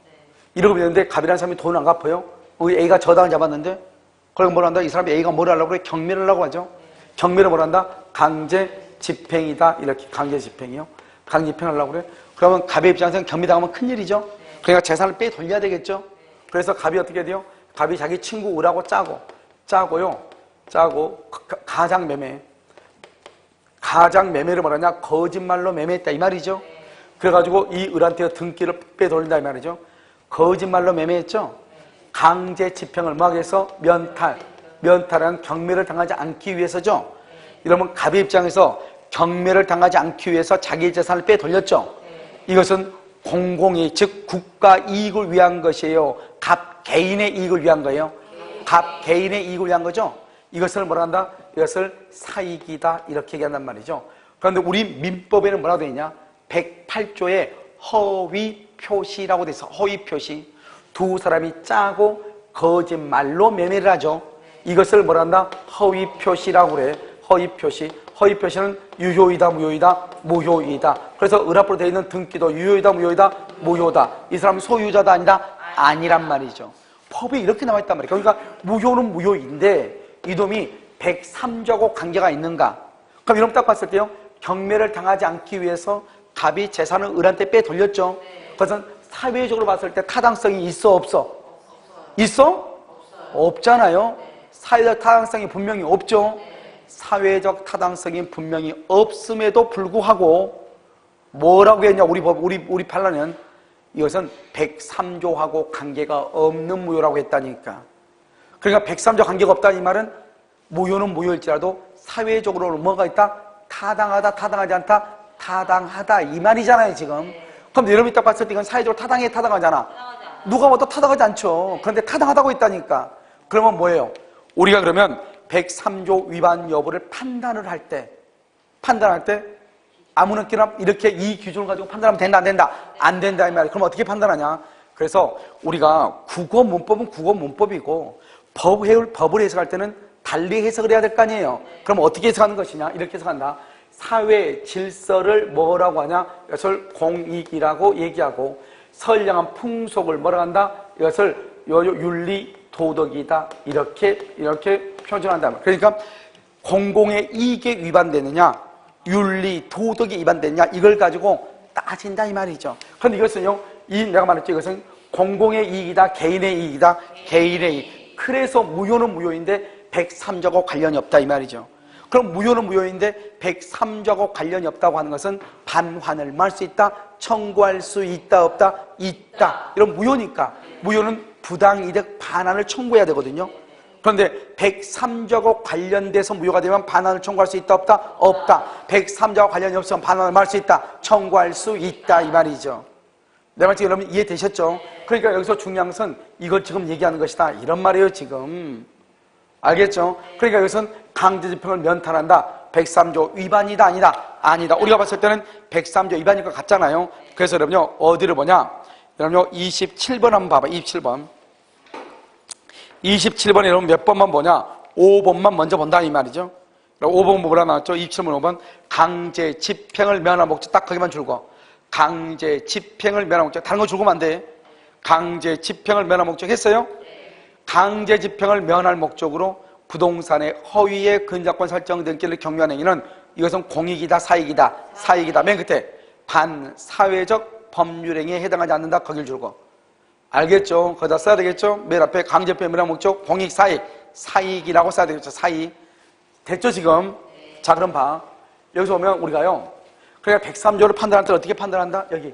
1억을 빌렸는데 갑이라는 사람이 돈을 안 갚아요. 우리 A가 저당을 잡았는데 그럼 뭐라 한다? 이 사람이 A가 뭘 하려고 그래? 경매를 하려고 하죠. 경매를 뭐라 한다? 강제 집행이다. 이렇게 강제 집행이요. 강제 집행하려고 그래. 그러면 갑의 입장에서는 경매당하면 큰일이죠. 그러니까 재산을 빼돌려야 되겠죠. 그래서 갑이 어떻게 돼요? 갑이 자기 친구 을하고 짜고요. 가장매매. 가장매매를 뭐라냐? 거짓말로 매매했다 이 말이죠. 그래가지고 이 을한테 등기를 빼돌린다 이 말이죠. 거짓말로 매매했죠. 강제 집행을 뭐하게 해서 면탈한 경매를 당하지 않기 위해서죠. 이러면 갑의 입장에서 경매를 당하지 않기 위해서 자기 재산을 빼돌렸죠. 이것은 공공이익, 즉 국가 이익을 위한 것이에요. 갑 개인의 이익을 위한 거예요. 갑 개인의 이익을 위한 거죠. 이것을 뭐라 한다? 이것을 사익이다 이렇게 얘기한단 말이죠. 그런데 우리 민법에는 뭐라고 되어 있냐? 108조에 허위 표시라고 돼 있어. 허위 표시. 두 사람이 짜고 거짓말로 매매를 하죠. 이것을 뭐라 한다? 허위 표시라고 그래. 허위 표시. 허위 표시는 유효이다, 무효이다, 무효이다. 그래서 을 앞으로 되어 있는 등기도 유효이다, 무효이다, 무효다. 이 사람이 소유자다, 아니다? 아니란 말이죠. 법에 이렇게 나와 있단 말이에요. 그러니까 무효는 무효인데 이놈이 103조하고 관계가 있는가? 그럼 이런 딱 봤을 때요. 경매를 당하지 않기 위해서 갑이 재산을 을한테 빼돌렸죠. 그것은 사회적으로 봤을 때 타당성이 있어, 없어? 있어? 없잖아요. 사회적 타당성이 분명히 없죠. 사회적 타당성이 분명히 없음에도 불구하고 뭐라고 했냐? 우리 판례는 이것은 103조하고 관계가 없는 무효라고 했다니까. 그러니까 103조 관계가 없다는 이 말은 무효는 무효일지라도 사회적으로 뭐가 있다? 타당하다, 타당하지 않다? 타당하다 이 말이잖아요 지금. 그럼 여러분이 딱 봤을 때 이건 사회적으로 타당해, 타당하잖아. 누가 봐도 타당하지 않죠. 그런데 타당하다고 했다니까. 그러면 뭐예요? 우리가 그러면 103조 위반 여부를 판단할 때 아무 느끼나 이렇게 이 기준을 가지고 판단하면 된다, 안 된다? 안 된다 이 말이에요. 그럼 어떻게 판단하냐? 그래서 우리가 국어 문법은 국어 문법이고 법을 해석할 때는 달리 해석을 해야 될 거 아니에요. 그럼 어떻게 해석하는 것이냐? 이렇게 해석한다. 사회 질서를 뭐라고 하냐? 이것을 공익이라고 얘기하고 선량한 풍속을 뭐라고 한다? 이것을 윤리 도덕이다 이렇게 표현한다. 그러니까 공공의 이익에 위반되느냐 윤리 도덕이 위반되느냐 이걸 가지고 따진다 이 말이죠. 그런데 이것은요 내가 말했죠. 이것은 공공의 이익이다 개인의 이익이다 개인의 이익. 그래서 무효는 무효인데 103조하고 관련이 없다 이 말이죠. 그럼 무효는 무효인데 103조하고 관련이 없다고 하는 것은 반환을 말 수 있다 청구할 수 있다 없다 있다. 이런 무효니까 무효는 부당이득 반환을 청구해야 되거든요. 그런데 103조하고 관련돼서 무효가 되면 반환을 청구할 수 있다 없다? 없다. 103조와 관련이 없으면 반환을 말 수 있다 청구할 수 있다 이 말이죠. 내 말 지금 여러분 이해되셨죠? 그러니까 여기서 중요한 것은 이걸 지금 얘기하는 것이다 이런 말이에요 지금. 알겠죠? 그러니까 이것은 강제집행을 면탈한다 103조 위반이다 아니다? 아니다. 우리가 봤을 때는 103조 위반인 것 같잖아요. 그래서 여러분요 어디를 보냐? 여러분요 27번 한번 봐봐. 27번에 여러분 몇 번만 보냐? 5번만 먼저 본다 이 말이죠. 5번 뭐라 나왔죠? 27번 5번 강제 집행을 면할 목적 딱 거기만 줄고 강제 집행을 면할 목적 다른 거 줄고면 안 돼. 강제 집행을 면할 목적 했어요? 강제 집행을 면할 목적으로 부동산의 허위의 근저권 설정 등기를 경유한 행위는 이것은 공익이다 사익이다? 사익이다. 맨 끝에 반사회적 법률행위에 해당하지 않는다 거길 줄고 알겠죠? 거기다 써야 되겠죠? 맨 앞에 강제집행을 면할 목적 공익 사익 사익이라고 써야 되겠죠? 사익 됐죠 지금? 자 그럼 봐 여기서 보면 우리가요 그러니까 103조를 판단할 때 어떻게 판단한다? 여기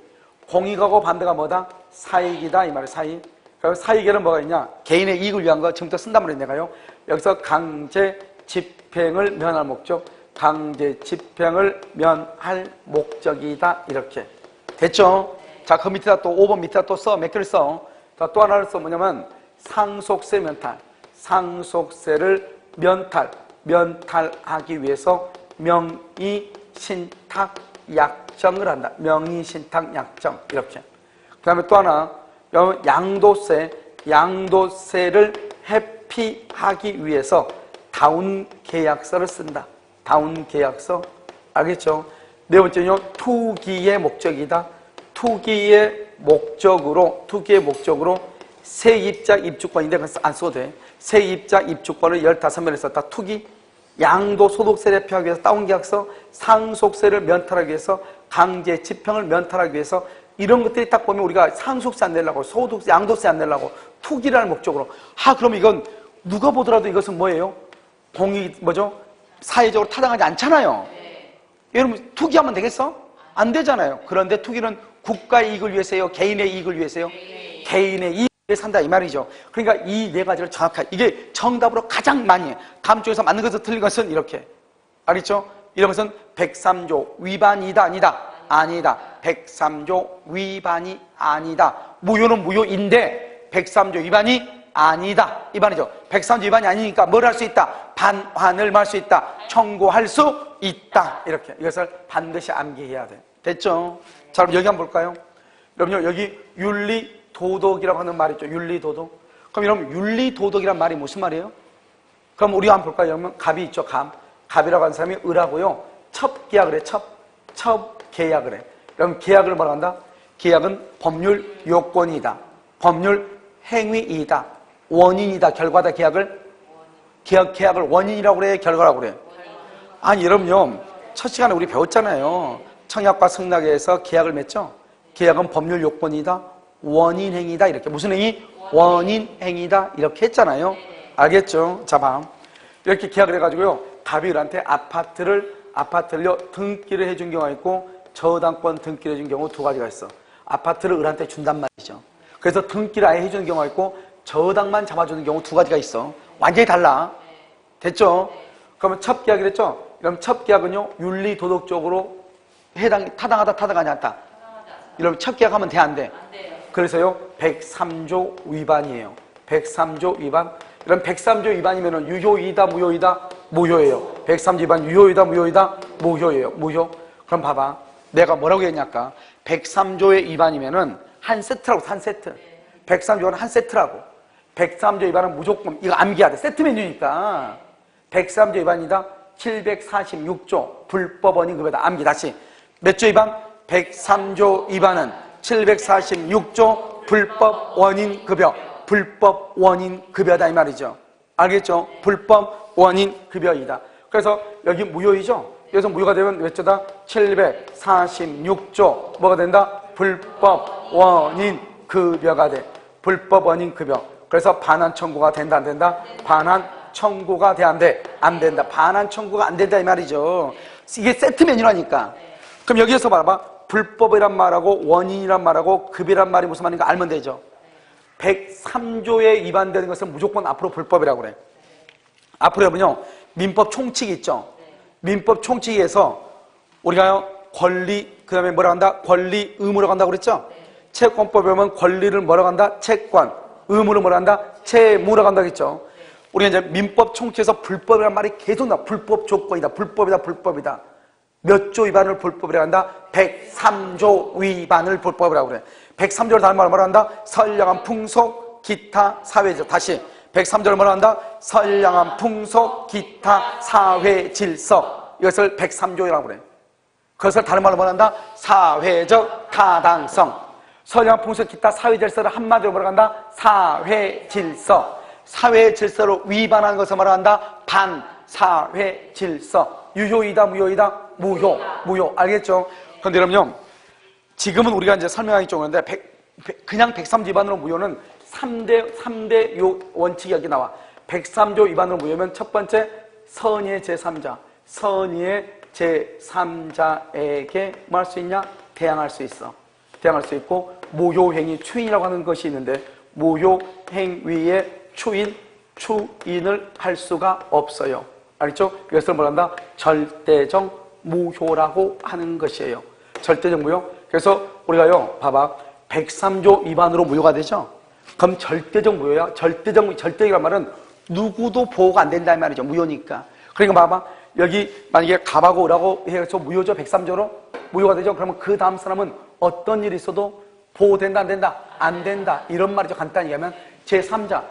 공익하고 반대가 뭐다? 사익이다 이 말이에요 사익. 그럼 사익에는 뭐가 있냐? 개인의 이익을 위한 거 지금부터 쓴단 말이에요 내가요. 여기서 강제 집행을 면할 목적 강제 집행을 면할 목적이다 이렇게 됐죠? 자 그 밑에다 또 5번 밑에다 또 써 몇 개를 써? 자, 또 하나를 써 뭐냐면 상속세 면탈 상속세를 면탈하기 위해서 명의신탁 약정을 한다. 명의신탁 약정 이렇게. 그 다음에 또 하나 양도세를 회피하기 위해서 다운계약서를 쓴다. 다운계약서 알겠죠? 네 번째는요 투기의 목적이다. 투기의 목적으로 세입자 입주권인데 그건 안 써도 돼. 세입자 입주권을 15명을 썼다. 투기 양도소득세를 회피하기 위해서 다운계약서 상속세를 면탈하기 위해서 강제 집행을 면탈하기 위해서 이런 것들이 딱 보면 우리가 상속세 안 내려고, 소득세, 양도세 안 내려고, 투기라는 목적으로. 그럼 이건 누가 보더라도 이것은 뭐예요? 사회적으로 타당하지 않잖아요. 여러분, 투기하면 되겠어? 안 되잖아요. 그런데 투기는 국가의 이익을 위해서요? 개인의 이익을 위해서요? 개인의 이익을 위해 산다, 이 말이죠. 그러니까 이 네 가지를 정확하게, 이게 정답으로 가장 많이, 다음 주에서 맞는 것을 틀린 것은 이렇게. 알겠죠? 이런 것은 103조 위반이다, 아니다? 아니다. 103조 위반이 아니다. 무효는 무효인데 103조 위반이 아니다, 이 말이죠. 103조 위반이 아니니까 뭘 할 수 있다? 반환을 할 수 있다. 청구할 수 있다. 이렇게. 이것을 반드시 암기해야 돼. 됐죠? 자, 그럼 여기 한번 볼까요? 여러분요, 여기 윤리도덕이라고 하는 말이 있죠. 윤리도덕. 그럼 여러분, 윤리도덕이란 말이 무슨 말이에요? 그럼 우리가 한번 볼까요? 여러분, 갑이 있죠, 갑. 갑이라고 하는 사람이 을하고요, 첩계약을 해. 첩계약을 해. 그럼 계약을 뭐라고 한다? 계약은 법률 요건이다. 법률 행위이다. 원인이다. 결과다. 계약을 원인이라고 그래? 결과라고 그래? 아니, 여러분요, 첫 시간에 우리 배웠잖아요. 청약과 승낙에서 계약을 맺죠? 계약은 법률 요건이다. 원인 행위다. 이렇게. 무슨 행위? 원인 행위다. 이렇게 했잖아요. 알겠죠? 자, 봐. 이렇게 계약을 해가지고요, 갑이 을한테 아파트를요, 등기를 해준 경우가 있고, 저당권 등기를 해준 경우 두 가지가 있어. 아파트를 을한테 준단 말이죠. 그래서 등기를 아예 해주는 경우가 있고, 저당만 잡아주는 경우 두 가지가 있어. 완전히 달라. 됐죠? 그러면 첩계약을 했죠? 그럼 첩계약은요, 윤리도덕적으로 타당하다, 타당하지 않다? 이러면 첩계약하면 돼, 안 돼? 그래서요, 103조 위반이에요. 103조 위반. 그럼 103조 위반이면은 유효이다, 무효이다? 무효예요. 103조 위반 유효이다, 무효이다? 무효예요. 무효. 그럼 봐봐. 내가 뭐라고 했냐까? 103조의 위반이면은 한 세트라고, 한 세트. 103조는 한 세트라고. 103조 위반은 무조건, 이거 암기해야 돼. 세트 메뉴니까. 103조 위반이다. 746조 불법 원인급여다. 암기 다시. 몇 조 위반? 103조 위반은 746조 불법 원인급여. 불법 원인급여다, 이 말이죠. 알겠죠? 불법 원인급여이다. 그래서 여기 무효이죠? 그래서 무효가 되면 몇 조다? 746조 뭐가 된다? 불법 원인급여가 돼. 불법 원인급여. 그래서 반환 청구가 된다, 안 된다? 반환 청구가 돼, 안 돼? 안 된다. 반환 청구가 안 된다, 이 말이죠. 이게 세트 메뉴라니까. 그럼 여기에서 봐봐. 불법이란 말하고 원인이란 말하고 급이란 말이 무슨 말인가 알면 되죠. 103조에 위반되는 것은 무조건 앞으로 불법이라고 그래. 앞으로 여러분요, 민법 총칙이 있죠. 민법 총칙에서 우리가요, 권리, 그 다음에 뭐라고 한다? 권리, 의무라고 한다고 그랬죠? 채권법에 보면 권리를 뭐라고 한다? 채권. 의무를 뭐라고 한다? 채무라고 한다고 했죠. 우리가 이제 민법 총칙에서 불법이라는 말이 계속 나와. 불법 조건이다. 불법이다. 불법이다. 몇 조 위반을 불법이라고 한다? 103조 위반을 불법이라고 그래. 103조를 다른 말로 뭐라고 한다? 선량한 풍속, 기타, 사회적. 다시 103조를 뭐라고 한다? 선량한 풍속, 기타, 사회 질서. 이것을 103조라고 그래. 그것을 다른 말로 뭐라고 한다? 사회적 타당성. 선량한 풍속, 기타, 사회 질서를 한마디로 뭐라고 한다? 사회 질서. 사회 질서로 위반하는 것을 뭐라고 한다? 반사회 질서. 유효이다, 무효이다? 무효. 무효. 알겠죠? 그런데 여러분요, 지금은 우리가 이제 설명하기 좀 그런데 그냥 103조 위반으로 무효는 3대 원칙이 여기 나와. 103조 위반으로 무효면 첫 번째, 선의의 제3자. 선의의 제3자에게 뭐 할 수 있냐? 대항할 수 있어. 대항할 수 있고, 무효행위 추인이라고 하는 것이 있는데, 무효행위의 추인을 할 수가 없어요. 알겠죠? 이것을 뭐란다? 절대적 무효라고 하는 것이에요. 절대적 무효. 그래서 우리가요, 봐봐. 103조 위반으로 무효가 되죠? 그럼 절대적 무효야. 절대적이란 말은 누구도 보호가 안 된다는 말이죠. 무효니까. 그러니까 봐봐. 여기 만약에 갑하고 을하고 해서 무효죠. 103조로 무효가 되죠. 그러면 그 다음 사람은 어떤 일이 있어도 보호된다, 안 된다? 안 된다. 이런 말이죠. 간단히 얘기하면 제3자.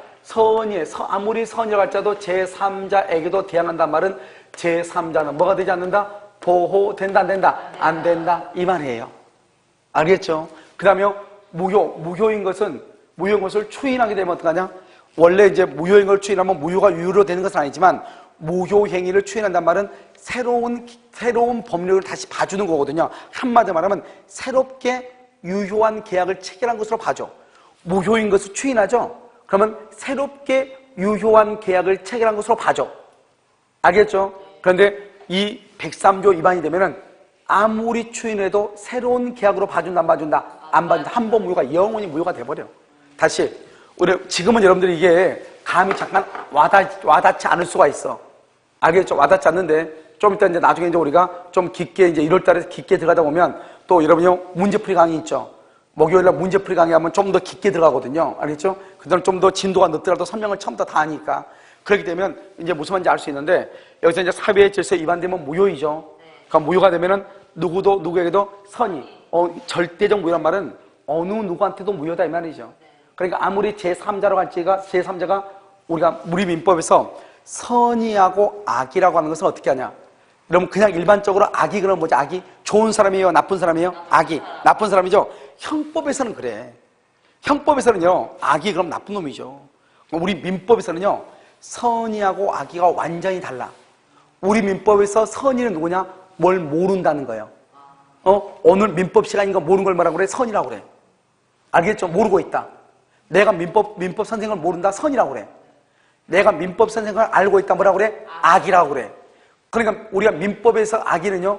아무리 선의라고 할지라도 제3자에게도 대항한다는 말은 제3자는 뭐가 되지 않는다? 보호된다, 안 된다? 안 된다. 이 말이에요. 알겠죠? 그 다음에 무효인 것을 추인하게 되면 어떡하냐? 원래 이제 무효인 걸 추인하면 무효가 유효로 되는 것은 아니지만 무효행위를 추인한다는 말은 새로운 법률을 다시 봐주는 거거든요. 한마디로 말하면 새롭게 유효한 계약을 체결한 것으로 봐줘. 무효인 것을 추인하죠. 그러면 새롭게 유효한 계약을 체결한 것으로 봐줘. 알겠죠? 그런데 이 103조 위반이 되면은 아무리 추인해도 새로운 계약으로 봐준다 안 봐준다? 안 봐준다. 한 번 무효가 영원히 무효가 돼버려. 다시 지금은 여러분들이 이게 감이 잠깐 와닿지 않을 수가 있어. 알겠죠? 와닿지 않는데 좀 이따 이제 나중에 이제 우리가 좀 깊게 이제 1월 달에 깊게 들어가다 보면 또 여러분이 문제풀이 강의 있죠? 목요일날 문제풀이 강의하면 좀 더 깊게 들어가거든요. 알겠죠? 그다음 좀 더 진도가 늦더라도 설명을 처음부터 다 하니까. 그렇게 되면 이제 무슨 말인지 알 수 있는데 여기서 이제 사회의 질서에 위반되면 무효이죠. 그러니까 무효가 되면은 누구도 누구에게도 선의, 절대적 무효란 말은 어느 누구한테도 무효다 이 말이죠. 그러니까 아무리 제3자로 갈지가 제3자가 우리 민법에서 선의하고 악이라고 하는 것은 어떻게 하냐? 그러면 그냥 일반적으로 악이 그러면 뭐지? 악이 좋은 사람이에요? 나쁜 사람이에요? 악이 나쁜 사람이죠. 형법에서는 그래. 형법에서는요 악이 그럼 나쁜 놈이죠. 우리 민법에서는요 선의하고 악의가 완전히 달라. 우리 민법에서 선의는 누구냐? 뭘 모른다는 거예요. 오늘 민법 시간인가 모르는 걸 뭐라고 그래? 선이라고 그래. 알겠죠? 모르고 있다. 내가 민법 선생을 모른다? 선이라고 그래. 내가 민법 선생을 알고 있다 뭐라고 그래? 악이라고 그래. 그러니까 우리가 민법에서 악의는요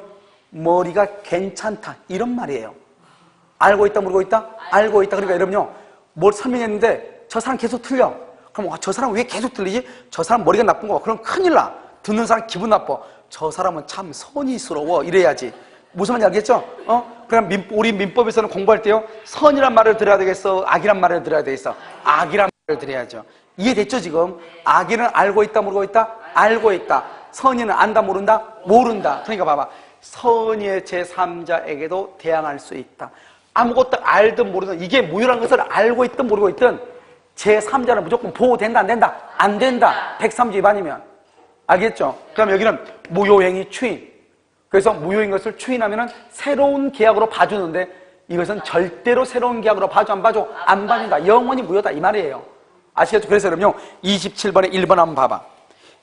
머리가 괜찮다 이런 말이에요. 알고 있다 모르고 있다? 알고 있다. 그러니까 여러분요 뭘 설명했는데 저 사람 계속 틀려. 그럼 저 사람 왜 계속 틀리지? 저 사람 머리가 나쁜 거. 그럼 큰일 나. 듣는 사람 기분 나빠. 저 사람은 참 선의스러워 이래야지. 무슨 말인지 알겠죠? 그럼 우리 민법에서는 공부할 때요 선이란 말을 들어야 되겠어? 악이란 말을 들어야 되겠어? 악이란 말을 들어야죠. 이해됐죠 지금? 악의는 알고 있다 모르고 있다? 알고 있다. 선의는 안다 모른다? 모른다. 그러니까 봐봐. 선의의 제3자에게도 대항할 수 있다. 아무것도 알든 모르든 이게 무효라는 것을 알고 있든 모르고 있든 제3자는 무조건 보호된다 안 된다? 안 된다. 103조 위반이면. 알겠죠? 그럼 여기는 무효행위 추인. 그래서 무효인 것을 추인하면은 새로운 계약으로 봐주는데 이것은 절대로 새로운 계약으로 봐줘 안 봐줘? 안 봐준다. 영원히 무효다 이 말이에요. 아시겠죠? 그래서 여러분요 27번에 1번 한번 봐봐.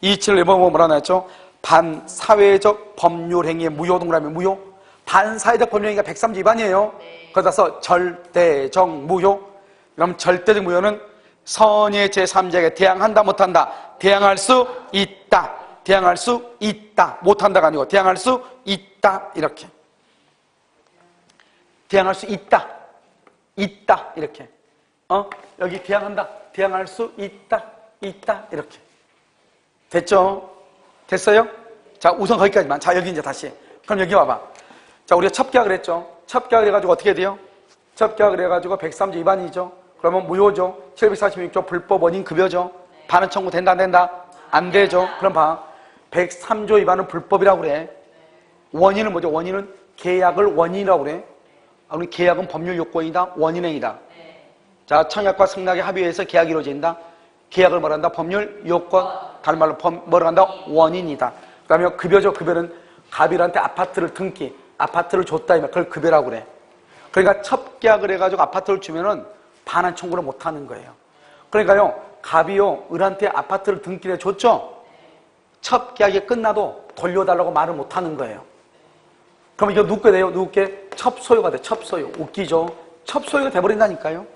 27번 1번 보면 뭐라 나왔죠? 반사회적 법률행위의 무효 동그라미 무효. 반사회적 법률행위가 103조 위반이에요. 그래서 절대적 무효. 그럼 절대적 무효는 선의 제3자에게 대항한다 못한다? 대항할 수 있다. 대항할 수 있다. 못한다가 아니고 대항할 수 있다. 이렇게. 대항할 수 있다. 있다. 이렇게. 여기 대항한다. 대항할 수 있다. 있다. 이렇게. 됐죠? 됐어요? 자, 우선 거기까지만. 자, 여기 이제 다시. 그럼 여기 와봐. 자, 우리가 첩계약을 했죠? 첩계약을 해가지고 어떻게 돼요? 첩계약을 해가지고 103조 위반이죠? 그러면 무효죠? 746조 불법 원인 급여죠? 반환 청구 된다, 안 된다? 안 되죠? 그럼 봐. 103조 위반은 불법이라고 그래. 원인은 뭐죠? 원인은 계약을 원인이라고 그래. 우리 계약은 법률 요건이다, 원인행위다. 자, 청약과 승낙의 합의에서 계약이 이루어진다. 계약을 뭐란다? 법률 요건. 다른 말로 뭐라 한다? 원인이다. 그 다음에 급여죠. 급여는 갑일한테 아파트를 아파트를 줬다. 그걸 급여라고 그래. 그러니까 첩계약을 해가지고 아파트를 주면은 반환 청구를 못 하는 거예요. 그러니까요, 갑이요, 을한테 아파트를 등기를 줬죠? 첩계약이 끝나도 돌려달라고 말을 못 하는 거예요. 그럼 이거 누구게 돼요? 누구게? 첩소유가 돼. 첩소유. 웃기죠? 첩소유가 돼버린다니까요.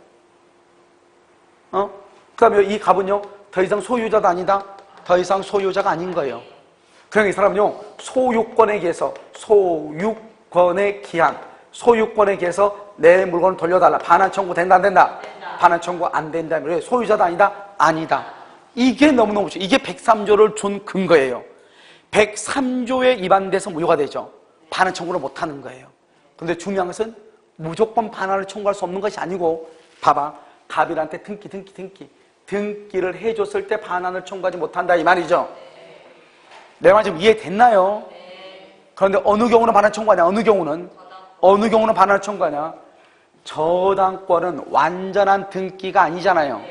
그 다음에 이 갑은요, 더 이상 소유자도 아니다. 더 이상 소유자가 아닌 거예요. 그러니까 이 사람은요, 소유권에 기해서, 소유권의 기한, 소유권에 기해서 내 물건을 돌려달라. 반환 청구 된다, 안 된다? 반환 청구 안 된다. 왜? 소유자도 아니다? 아니다. 이게 너무너무 좋죠. 이게 103조를 준 근거예요. 103조에 위반돼서 무효가 되죠. 반환 청구를 못 하는 거예요. 그런데 중요한 것은 무조건 반환을 청구할 수 없는 것이 아니고, 봐봐. 갑일한테 등기를 해줬을 때 반환을 청구하지 못한다 이 말이죠. 내 말 지금 이해됐나요? 그런데 어느 경우는 반환 청구하냐? 어느 경우는 반환을 청구하냐? 저당권은 완전한 등기가 아니잖아요.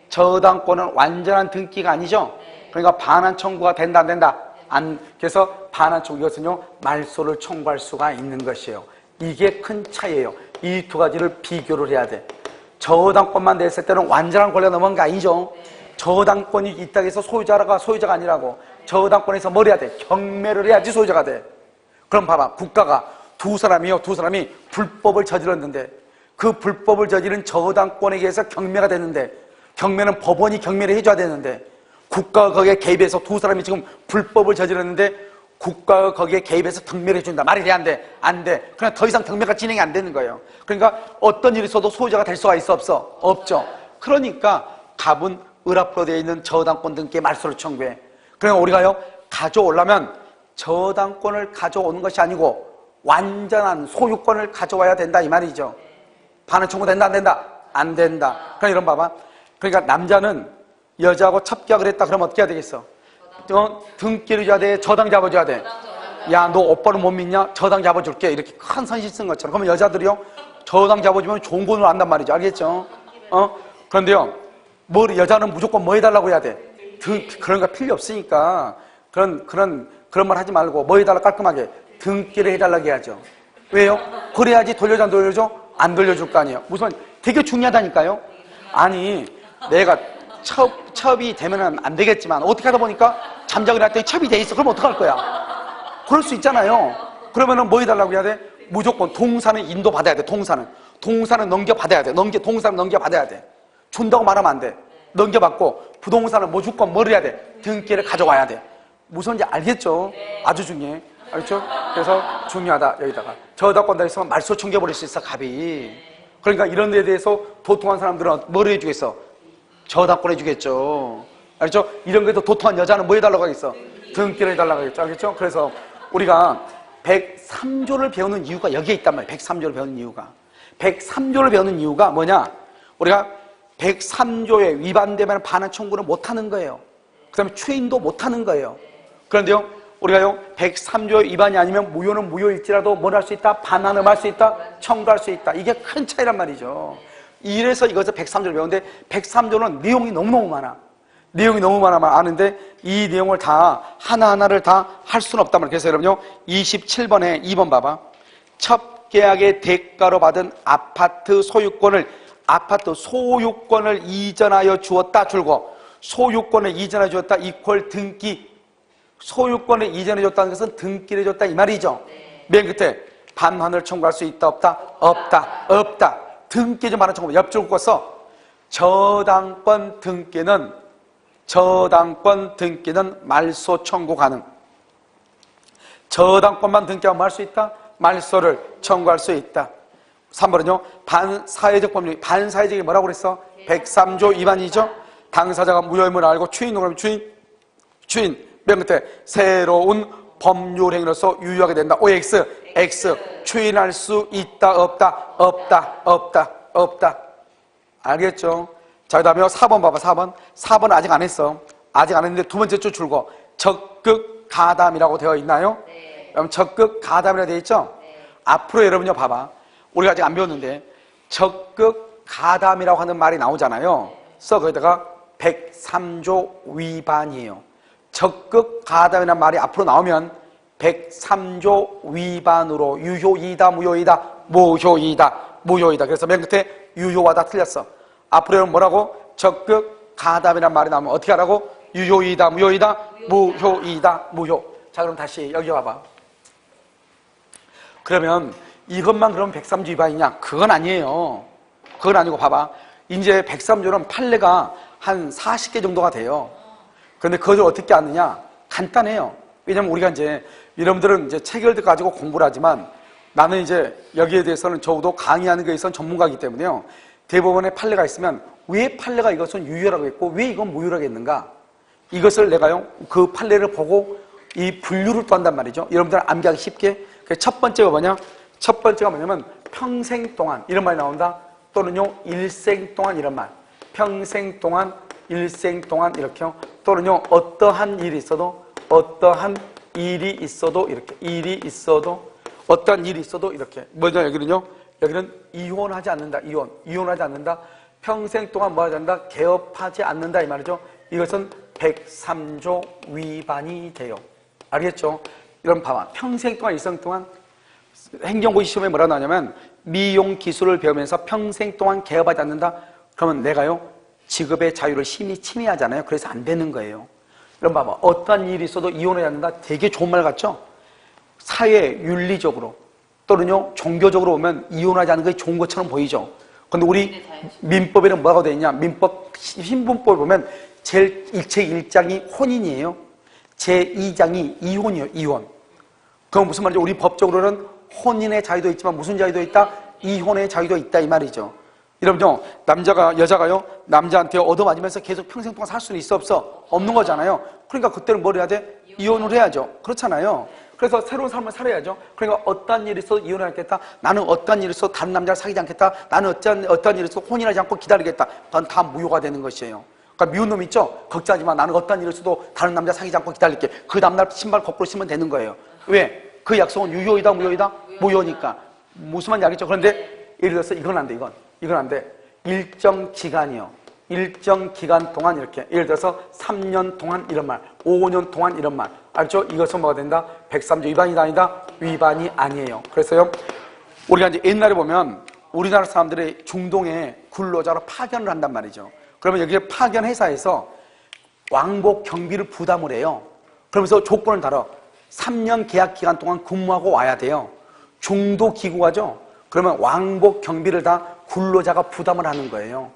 저당권은 완전한 등기가 아니죠. 그러니까 반환 청구가 된다 안 된다? 그래서 반환 청구, 이것은요 말소를 청구할 수가 있는 것이에요. 이게 큰 차이예요. 이 두 가지를 비교를 해야 돼. 저당권만 냈을 때는 완전한 권리가 넘어간 게 아니죠. 저당권이 있다고 해서 소유자가 아니라고. 저당권에서 뭘 해야 돼? 경매를 해야지 소유자가 돼. 그럼 봐봐. 국가가 두 사람이 불법을 저질렀는데 그 불법을 저지른 저당권에 의해서 경매가 됐는데, 경매는 법원이 경매를 해줘야 되는데, 국가가 거기에 개입해서 두 사람이 지금 불법을 저질렀는데 국가가 거기에 개입해서 경매를 해준다. 말이 돼? 안 돼? 안 돼. 그냥 더 이상 경매가 진행이 안 되는 거예요. 그러니까 어떤 일이 있어도 소유자가 될 수가 있어? 없어? 없죠. 그러니까 갑은 을 앞으로 되어 있는 저당권 등기에 말소를 청구해. 그러니까 우리가요, 가져오려면 저당권을 가져오는 것이 아니고 완전한 소유권을 가져와야 된다 이 말이죠. 반환 청구 된다 안 된다? 안 된다. 그러니까 이런 봐봐. 그러니까 남자는 여자하고 첩계약을 했다 그러면 어떻게 해야 되겠어? 등기를 줘야 돼? 저당 잡아줘야 돼? 야, 너 오빠를 못 믿냐? 저당 잡아줄게. 이렇게 큰 선실 쓴 것처럼. 그러면 여자들이요, 저당 잡아주면 좋은 돈을 안단 말이죠. 알겠죠? 그런데요, 여자는 무조건 뭐 해달라고 해야 돼? 그런 거 필요 없으니까 그런 말 하지 말고 뭐 해달라 깔끔하게 등기를 해달라고 해야죠. 왜요? 그래야지 돌려줘 안 돌려줘? 안 돌려줄 거 아니에요. 무슨 되게 중요하다니까요. 아니 내가 첩이 되면은 안 되겠지만 어떻게 하다 보니까 잠자고 일어났더니 첩이 돼 있어. 그럼 어떡할 거야? 그럴 수 있잖아요. 그러면은 뭐 해달라고 해야 돼? 무조건 동사는 인도받아야 돼. 동사는 넘겨받아야 돼. 동사는 넘겨받아야 돼. 준다고 말하면 안 돼. 넘겨받고 부동산은 무조건 뭘 해야 돼? 등기를 가져와야 돼. 무슨지 알겠죠? 아주 중요해. 알겠죠? 그래서 중요하다. 여기다가 저당권 다 있으면 말소 청겨버릴 수 있어. 갑이. 그러니까 이런 데에 대해서 도통한 사람들은 뭘 해주겠어? 저당권 해주겠죠. 알겠죠? 이런 거에도 도통한 여자는 뭐 해달라고 하겠어? 등기를 해달라고 하겠죠. 알겠죠? 그래서 우리가 103조를 배우는 이유가 여기에 있단 말이에요. 103조를 배우는 이유가. 103조를 배우는 이유가 뭐냐? 우리가 103조에 위반되면 반환 청구를 못하는 거예요. 그 다음에 추인도 못하는 거예요. 그런데요, 우리가요, 103조의 위반이 아니면 무효는 무효일지라도 뭘 할 수 있다? 반환을 할 수 있다? 청구할 수 있다. 이게 큰 차이란 말이죠. 이래서 이것을 103조를 배우는데 103조는 내용이 너무너무 많아. 내용이 너무 많아만 아는데 이 내용을 다 하나하나를 다 할 수는 없단 말이에요. 그래서 여러분요, 27번에 2번 봐봐. 첩계약의 대가로 받은 아파트 소유권을 이전하여 주었다 줄고, 소유권을 이전하여 주었다 이퀄 등기. 소유권을 이전해 줬다는 것은 등기를 줬다 이 말이죠. 맨 끝에 반환을 청구할 수 있다 없다? 없다. 등기 좀 반환 청구 옆줄 긋고서 저당권 등기는 말소 청구 가능. 저당권만 등기하면 뭐 할 수 있다? 말소를 청구할 수 있다. 3번은요, 반사회적 법률. 반사회적이 뭐라고 그랬어? 103조 위반이죠. 당사자가 무효임을 알고 추인으로 추인 맨 끝에 새로운 법률 행위로서 유효하게 된다. OX 추인할 수 있다 없다. 알겠죠? 자, 그 다음에 4번 봐봐. 4번 아직 안 했어. 아직 안 했는데 두 번째 줄 줄고 적극 가담이라고 되어 있나요? 네. 그럼 적극 가담이라고 되어 있죠? 네. 앞으로 여러분요 봐봐. 우리가 아직 안 배웠는데 적극 가담이라고 하는 말이 나오잖아요. 그래서 거기다가 103조 위반이에요. 적극 가담이라는 말이 앞으로 나오면 103조 위반으로 유효이다 무효이다. 그래서 맨 끝에 유효하다 틀렸어. 앞으로 뭐라고? 적극 가담이라는 말이 나오면 어떻게 하라고? 유효이다 무효. 자, 그럼 다시 여기 와봐. 그러면 이것만 그러면 103조 위반이냐? 그건 아니에요. 그건 아니고 봐봐. 이제 103조는 판례가 한 40개 정도가 돼요. 그런데 그것을 어떻게 아느냐? 간단해요. 왜냐면 우리가 이제 여러분들은 이제 책을 가지고 공부를 하지만 나는 이제 여기에 대해서는 적어도 강의하는 것에 있어서는 전문가이기 때문에요. 대법원에 판례가 있으면 왜 판례가 이것은 유효라고 했고 왜 이건 무효라고 했는가? 이것을 내가요, 그 판례를 보고 이 분류를 또 한단 말이죠. 여러분들 암기하기 쉽게. 첫 번째가 뭐냐? 첫 번째가 뭐냐면 평생 동안 이런 말이 나온다. 또는요, 일생 동안 이런 말. 평생 동안, 일생 동안 이렇게요. 또는요, 어떠한 일이 있어도 이렇게. 뭐죠? 여기는 이혼하지 않는다. 이혼하지 않는다. 평생 동안 뭐 하지 않는다? 개업하지 않는다 이 말이죠. 이것은 103조 위반이 돼요. 알겠죠? 여러분 봐봐. 평생 동안, 일생 동안 행정고시 시험에 뭐라 나오냐면 미용 기술을 배우면서 평생 동안 개업하지 않는다. 그러면 내가요, 직업의 자유를 심히 침해하잖아요. 그래서 안 되는 거예요. 여러분 봐봐. 어떠한 일이 있어도 이혼하지 않는다. 되게 좋은 말 같죠? 사회 윤리적으로 또는요, 종교적으로 보면 이혼하지 않는 게 좋은 것처럼 보이죠. 근데 우리 민법에는 뭐라고 되어 있냐? 민법 신분법을 보면 제1장이 혼인이에요. 제2장이 이혼이에요. 이혼. 그건 무슨 말이죠? 우리 법적으로는 혼인의 자유도 있지만 무슨 자유도 있다? 이혼의 자유도 있다 이 말이죠. 여러분요, 여자가요 남자한테 얻어맞으면서 계속 평생 동안 살 수는 있어 없어? 없는 거잖아요. 그러니까 그때는 뭘 해야 돼? 이혼을 해야죠. 그렇잖아요. 그래서 새로운 삶을 살아야죠. 그러니까 어떠한 일이 있어도 이혼을 하겠다. 나는 어떠한 일이 있어도 다른 남자를 사귀지 않겠다. 나는 어떠한 일이 있어도 혼인하지 않고 기다리겠다. 그건 다 무효가 되는 것이에요. 그러니까 미운 놈 있죠? 걱정하지 마. 나는 어떠한 일이 있어도 다른 남자 사귀지 않고 기다릴게. 그 다음날 신발 거꾸로 신으면 되는 거예요. 왜? 그 약속은 유효이다 무효이다? 무효니까. 무슨 말인지 알겠죠? 그런데 예를 들어서 이건 안 돼. 이건 안 돼. 일정 기간이요. 일정 기간 동안 이렇게, 예를 들어서 3년 동안 이런 말, 5년 동안 이런 말, 알죠? 이것은 뭐가 된다? 103조 위반이다 아니다? 위반이 아니에요. 그래서요, 우리가 이제 옛날에 보면 우리나라 사람들이 중동에 근로자로 파견을 한단 말이죠. 그러면 여기 파견 회사에서 왕복 경비를 부담을 해요. 그러면서 조건을 달아. 3년 계약 기간 동안 근무하고 와야 돼요. 중도 기구가죠? 그러면 왕복 경비를 다 근로자가 부담을 하는 거예요.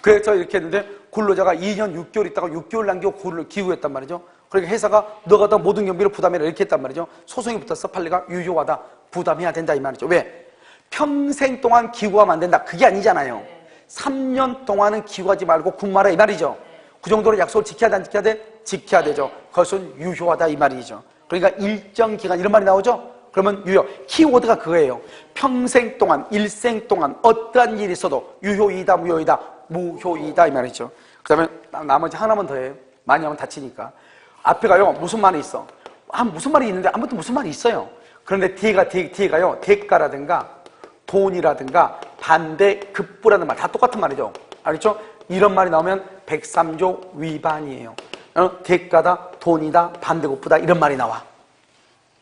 그래서 이렇게 했는데 근로자가 2년 6개월 있다가 6개월 남기고 기구했단 말이죠. 그러니까 회사가 너가 다 모든 경비를 부담해라 이렇게 했단 말이죠. 소송이 붙었어. 판례가 유효하다. 부담해야 된다 이 말이죠. 왜? 평생 동안 기구하면 안 된다. 그게 아니잖아요. 3년 동안은 기구하지 말고 근무하라 이 말이죠. 그 정도로 약속을 지켜야 돼, 안 지켜야 돼? 지켜야 되죠. 그것은 유효하다 이 말이죠. 그러니까 일정 기간 이런 말이 나오죠. 그러면 유효. 키워드가 그거예요. 평생 동안, 일생 동안 어떠한 일이 있어도 유효이다, 무효이다, 무효이다 이 말이죠. 그 다음에 나머지 하나만 더 해요. 많이 하면 다치니까. 앞에 가요. 무슨 말이 있어? 무슨 말이 있는데 아무튼 무슨 말이 있어요. 그런데 뒤에가요. 대가라든가 돈이라든가 반대, 급부라는 말 다 똑같은 말이죠. 알겠죠? 이런 말이 나오면 103조 위반이에요. 대가다, 돈이다, 반대, 급부다 이런 말이 나와.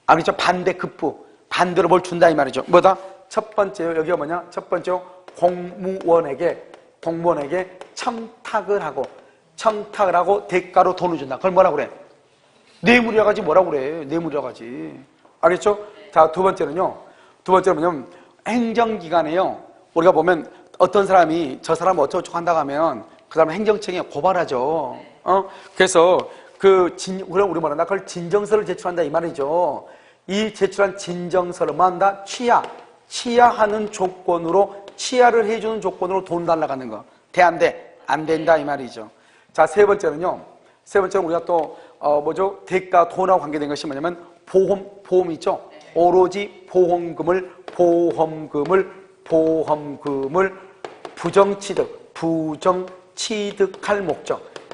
알겠죠? 반대, 급부. 반대로 뭘 준다 이 말이죠. 뭐다? 첫 번째요. 여기가 뭐냐? 첫 번째요. 공무원에게 청탁을 하고 대가로 돈을 준다. 그걸 뭐라고 그래? 뇌물이라고 하지 뭐라고 그래? 뇌물이라고 하지. 알겠죠? 자, 두 번째는 뭐냐면 행정기관에요. 우리가 보면 어떤 사람이 저 사람 어쩌고저쩌고 한다고 하면 그 사람 행정청에 고발하죠. 그래서 그럼 우리 뭐란다? 그걸 진정서를 제출한다 이 말이죠. 이 제출한 진정서를 뭐 한다? 취하하는 조건으로, 취하를 해주는 조건으로 돈 달라고 하는 거. 돼, 안 돼? 안 된다 이 말이죠. 자, 세 번째는 우리가 또 대가 돈하고 관계된 것이 뭐냐면 보험 있죠? 오로지 보험금을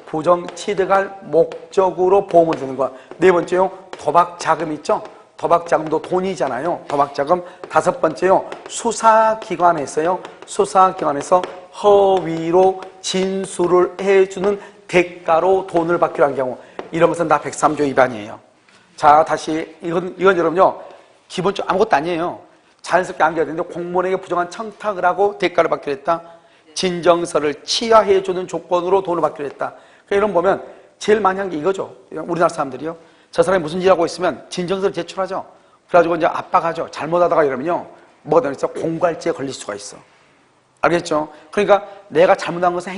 부정취득할 목적으로 보험을 드는 거야. 네 번째요, 도박자금 있죠? 도박자금도 돈이잖아요. 도박자금. 다섯 번째요, 수사기관에서 허위로 진술을 해주는 대가로 돈을 받기로 한 경우, 이런 것은 다 103조 위반이에요. 자, 다시 이건 여러분요, 기본적으로 아무것도 아니에요. 자연스럽게 안겨야 되는데 공무원에게 부정한 청탁을 하고 대가를 받기로 했다. 진정서를 취하해주는 조건으로 돈을 받기로 했다. 이런 거 보면 제일 많이 한 게 이거죠. 우리나라 사람들이요. 저 사람이 무슨 일 하고 있으면 진정서를 제출하죠. 그래가지고 이제 압박하죠. 잘못하다가 이러면요, 뭐가 되겠어? 공갈죄에 걸릴 수가 있어. 알겠죠? 그러니까 내가 잘못한 것은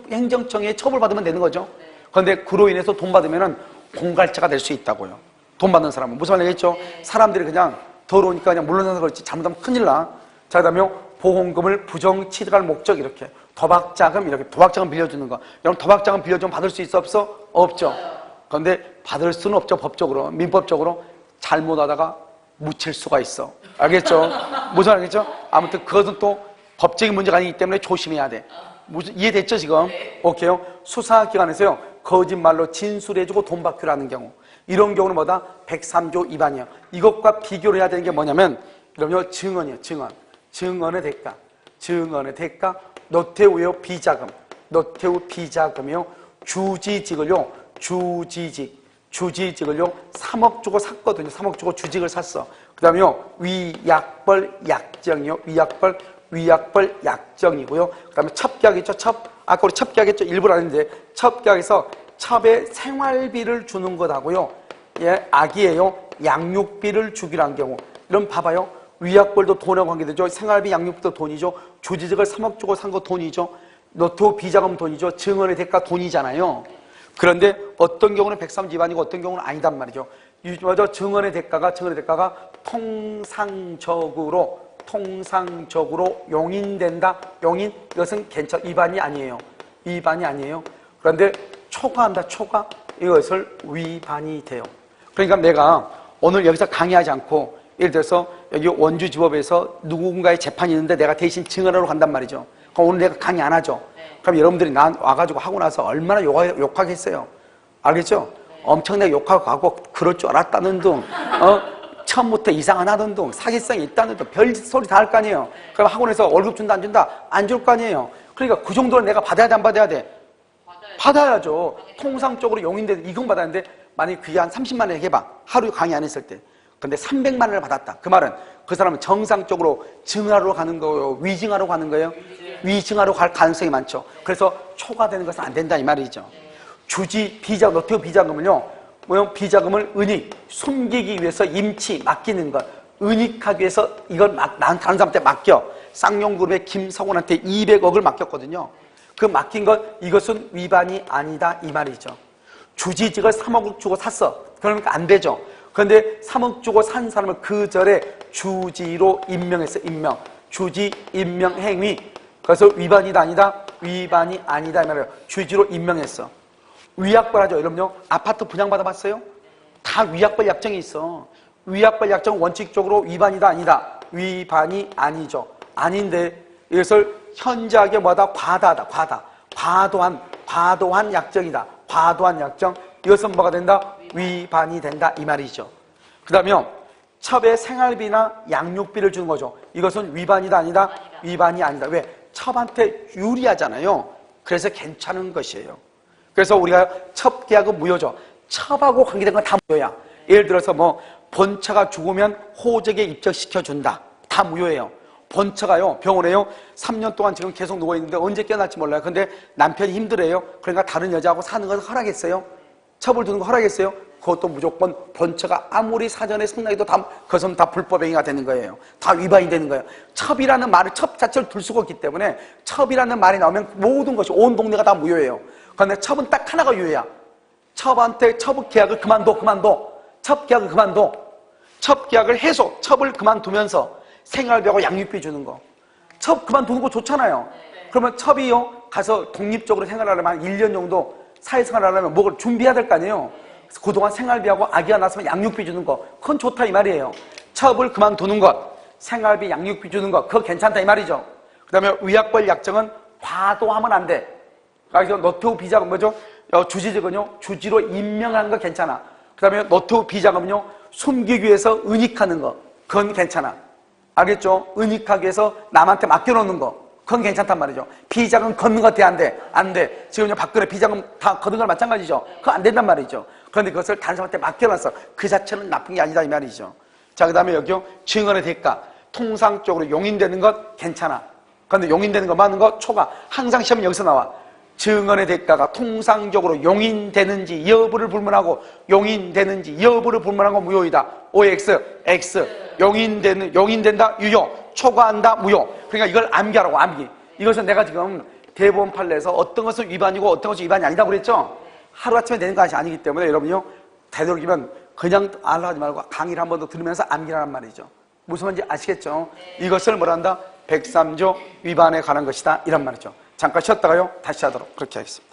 행정청에 처벌받으면 되는 거죠. 그런데 그로 인해서 돈 받으면은 공갈죄가 될 수 있다고요. 돈 받는 사람은. 무슨 말이겠죠? 사람들이 그냥 더러우니까 그냥 물러나서 그렇지 잘못하면 큰일 나. 자, 그 다음에 보험금을 부정취득할 목적 이렇게. 도박자금 이렇게. 도박자금 빌려주는 거. 여러분 도박자금 빌려주면 받을 수 있어 없어? 없죠. 그런데 받을 수는 없죠. 법적으로. 민법적으로. 잘못하다가 묻힐 수가 있어. 알겠죠? 무슨 말이겠죠? 아무튼 그것은 또 법적인 문제가 아니기 때문에 조심해야 돼. 이해됐죠 지금? 오케이요. 수사기관에서요, 거짓말로 진술해주고 돈 받기로 하는 경우, 이런 경우는 뭐다? 103조 위반이에요. 이것과 비교를 해야 되는 게 뭐냐면, 그럼요, 증언이에요. 증언의 대가. 노태우의 비자금이요. 주지직을요 3억 주고 샀거든요. 3억 주고 주직을 샀어. 그 다음에요, 위약벌 약정이고요. 그 다음에 첩계약이죠. 아까 우리 첩계약했죠. 일부러 안 했는데, 첩계약에서 첩에 생활비를 주는 것하고요, 예, 악이에요. 양육비를 주기로 한 경우. 이런 봐봐요. 위약벌도 돈하고 관계되죠. 생활비 양육비도 돈이죠. 주지직을 3억 주고 산 거 돈이죠. 노트북 비자금 돈이죠. 증언의 대가 돈이잖아요. 그런데 어떤 경우는 103 위반이고 어떤 경우는 아니단 말이죠. 맞아. 증언의 대가가 통상적으로 용인된다. 용인, 이것은 위반이 아니에요. 위반이 아니에요. 그런데 초과한다. 초과, 이것을 위반이 돼요. 그러니까 내가 오늘 여기서 강의하지 않고 예를 들어서 여기 원주지법에서 누군가의 재판이 있는데 내가 대신 증언하러 간단 말이죠. 그럼 오늘 내가 강의 안 하죠. 그럼 여러분들이 나 와가지고 하고 나서 얼마나 욕하겠어요. 알겠죠? 엄청나게 욕하고 가고 그럴 줄 알았다는 둥, 처음부터 이상하다는 둥, 사기성이 있다는 둥, 별 소리 다 할 거 아니에요. 그럼 학원에서 월급 준다 안 준다? 안 줄 거 아니에요. 그러니까 그 정도는 내가 받아야 돼 안 받아야 돼? 받아야죠. 통상적으로 용인되는 이건 받았는데 만약에 그게 한 30만 원 해봐. 하루 강의 안 했을 때. 근데 300만 원을 받았다. 그 말은 그 사람은 정상적으로 증하러 가는 거예요? 위증하러 가는 거예요? 위증하러 갈 가능성이 많죠. 그래서 초과되는 것은 안 된다 이 말이죠. 주지, 비자금, 노트북 비자금은요, 비자금을 숨기기 위해서 임치, 맡기는 것. 은닉하기 위해서 이걸 다른 사람한테 맡겨. 쌍용그룹의 김성훈한테 200억을 맡겼거든요. 그 맡긴 것, 이것은 위반이 아니다 이 말이죠. 주지직을 3억 주고 샀어. 그러니까 안 되죠. 그런데 3억 주고 산 사람을 그 절에 주지로 임명했어. 주지 임명 행위. 그래서 위반이다 아니다? 위반이 아니다 이 말이에요. 주지로 임명했어. 위약벌 하죠. 여러분요, 아파트 분양받아 봤어요? 다 위약벌 약정이 있어. 위약벌 약정 원칙적으로 위반이다 아니다? 위반이 아니죠. 아닌데 이것을 현저하게 과다하다. 과도한 약정이다. 과도한 약정. 이것은 뭐가 된다? 위반이 된다 이 말이죠. 그 다음에 첩에 생활비나 양육비를 주는 거죠. 이것은 위반이다 아니다? 위반이 아니다. 왜? 첩한테 유리하잖아요. 그래서 괜찮은 것이에요. 그래서 우리가 첩계약은 무효죠. 첩하고 관계된 건 다 무효야. 예를 들어서 본처가 죽으면 호적에 입적시켜준다. 다 무효예요. 본처가요, 병원에요, 3년 동안 지금 계속 누워있는데 언제 깨어날지 몰라요. 근데 남편이 힘들어요. 그러니까 다른 여자하고 사는 것을 허락했어요? 첩을 두는 거 허락했어요? 그것도 무조건 본처가 아무리 사전에 승낙해도 그것은 다 불법행위가 되는 거예요. 다 위반이 되는 거예요. 첩이라는 말을, 첩 자체를 둘 수가 없기 때문에 첩이라는 말이 나오면 모든 것이, 온 동네가 다 무효예요. 그런데 첩은 딱 하나가 유효야. 첩한테 첩 계약을 그만둬. 첩 계약을 그만둬. 첩 계약을 해소, 첩을 그만두면서 생활비하고 양육비 주는 거. 첩 그만두는 거 좋잖아요. 그러면 첩이요, 가서 독립적으로 생활하려면 한 1년 정도 사회생활 하려면 뭘 준비해야 될 거 아니에요. 그동안 생활비하고 아기가 낳았으면 양육비 주는 거, 그건 좋다 이 말이에요. 첩을 그만두는 것, 생활비 양육비 주는 것, 그거 괜찮다 이 말이죠. 그 다음에 위약벌 약정은 과도하면 안 돼. 그래서 노트북 비자금 뭐죠? 주지직은요, 주지로 임명한 거 괜찮아. 그 다음에 노트북 비자금은요, 숨기기 위해서 은닉하는 거, 그건 괜찮아. 알겠죠? 은닉하기 위해서 남한테 맡겨놓는 거, 그건 괜찮단 말이죠. 비자금 걷는 거 돼, 안 돼? 안 돼. 지금 박근혜 비자금 다 걷는 걸 마찬가지죠. 그거 안 된단 말이죠. 그런데 그것을 다른 사람한테 맡겨놨어. 그 자체는 나쁜 게 아니다 이 말이죠. 자, 그 다음에 여기요, 증언의 대가. 통상적으로 용인되는 것 괜찮아. 그런데 용인되는 거 맞는 거 초과. 항상 시험은 여기서 나와. 증언의 대가가 통상적으로 용인되는지 여부를 불문하고, 용인되는지 여부를 불문하고 무효이다. OX, X. 용인된다, 유효. 초과한다, 무효. 그러니까 이걸 암기하라고, 암기. 이것은 내가 지금 대법원 판례에서 어떤 것은 위반이고 어떤 것은 위반이 아니다고 그랬죠? 하루아침에 되는 것이 아니기 때문에 여러분요, 되도록이면 그냥 하지 말고 강의를 한 번 더 들으면서 암기하란 말이죠. 무슨 말인지 아시겠죠? 이것을 뭐란다? 103조 위반에 관한 것이다. 이런 말이죠. 잠깐 쉬었다가요, 다시 하도록 그렇게 하겠습니다.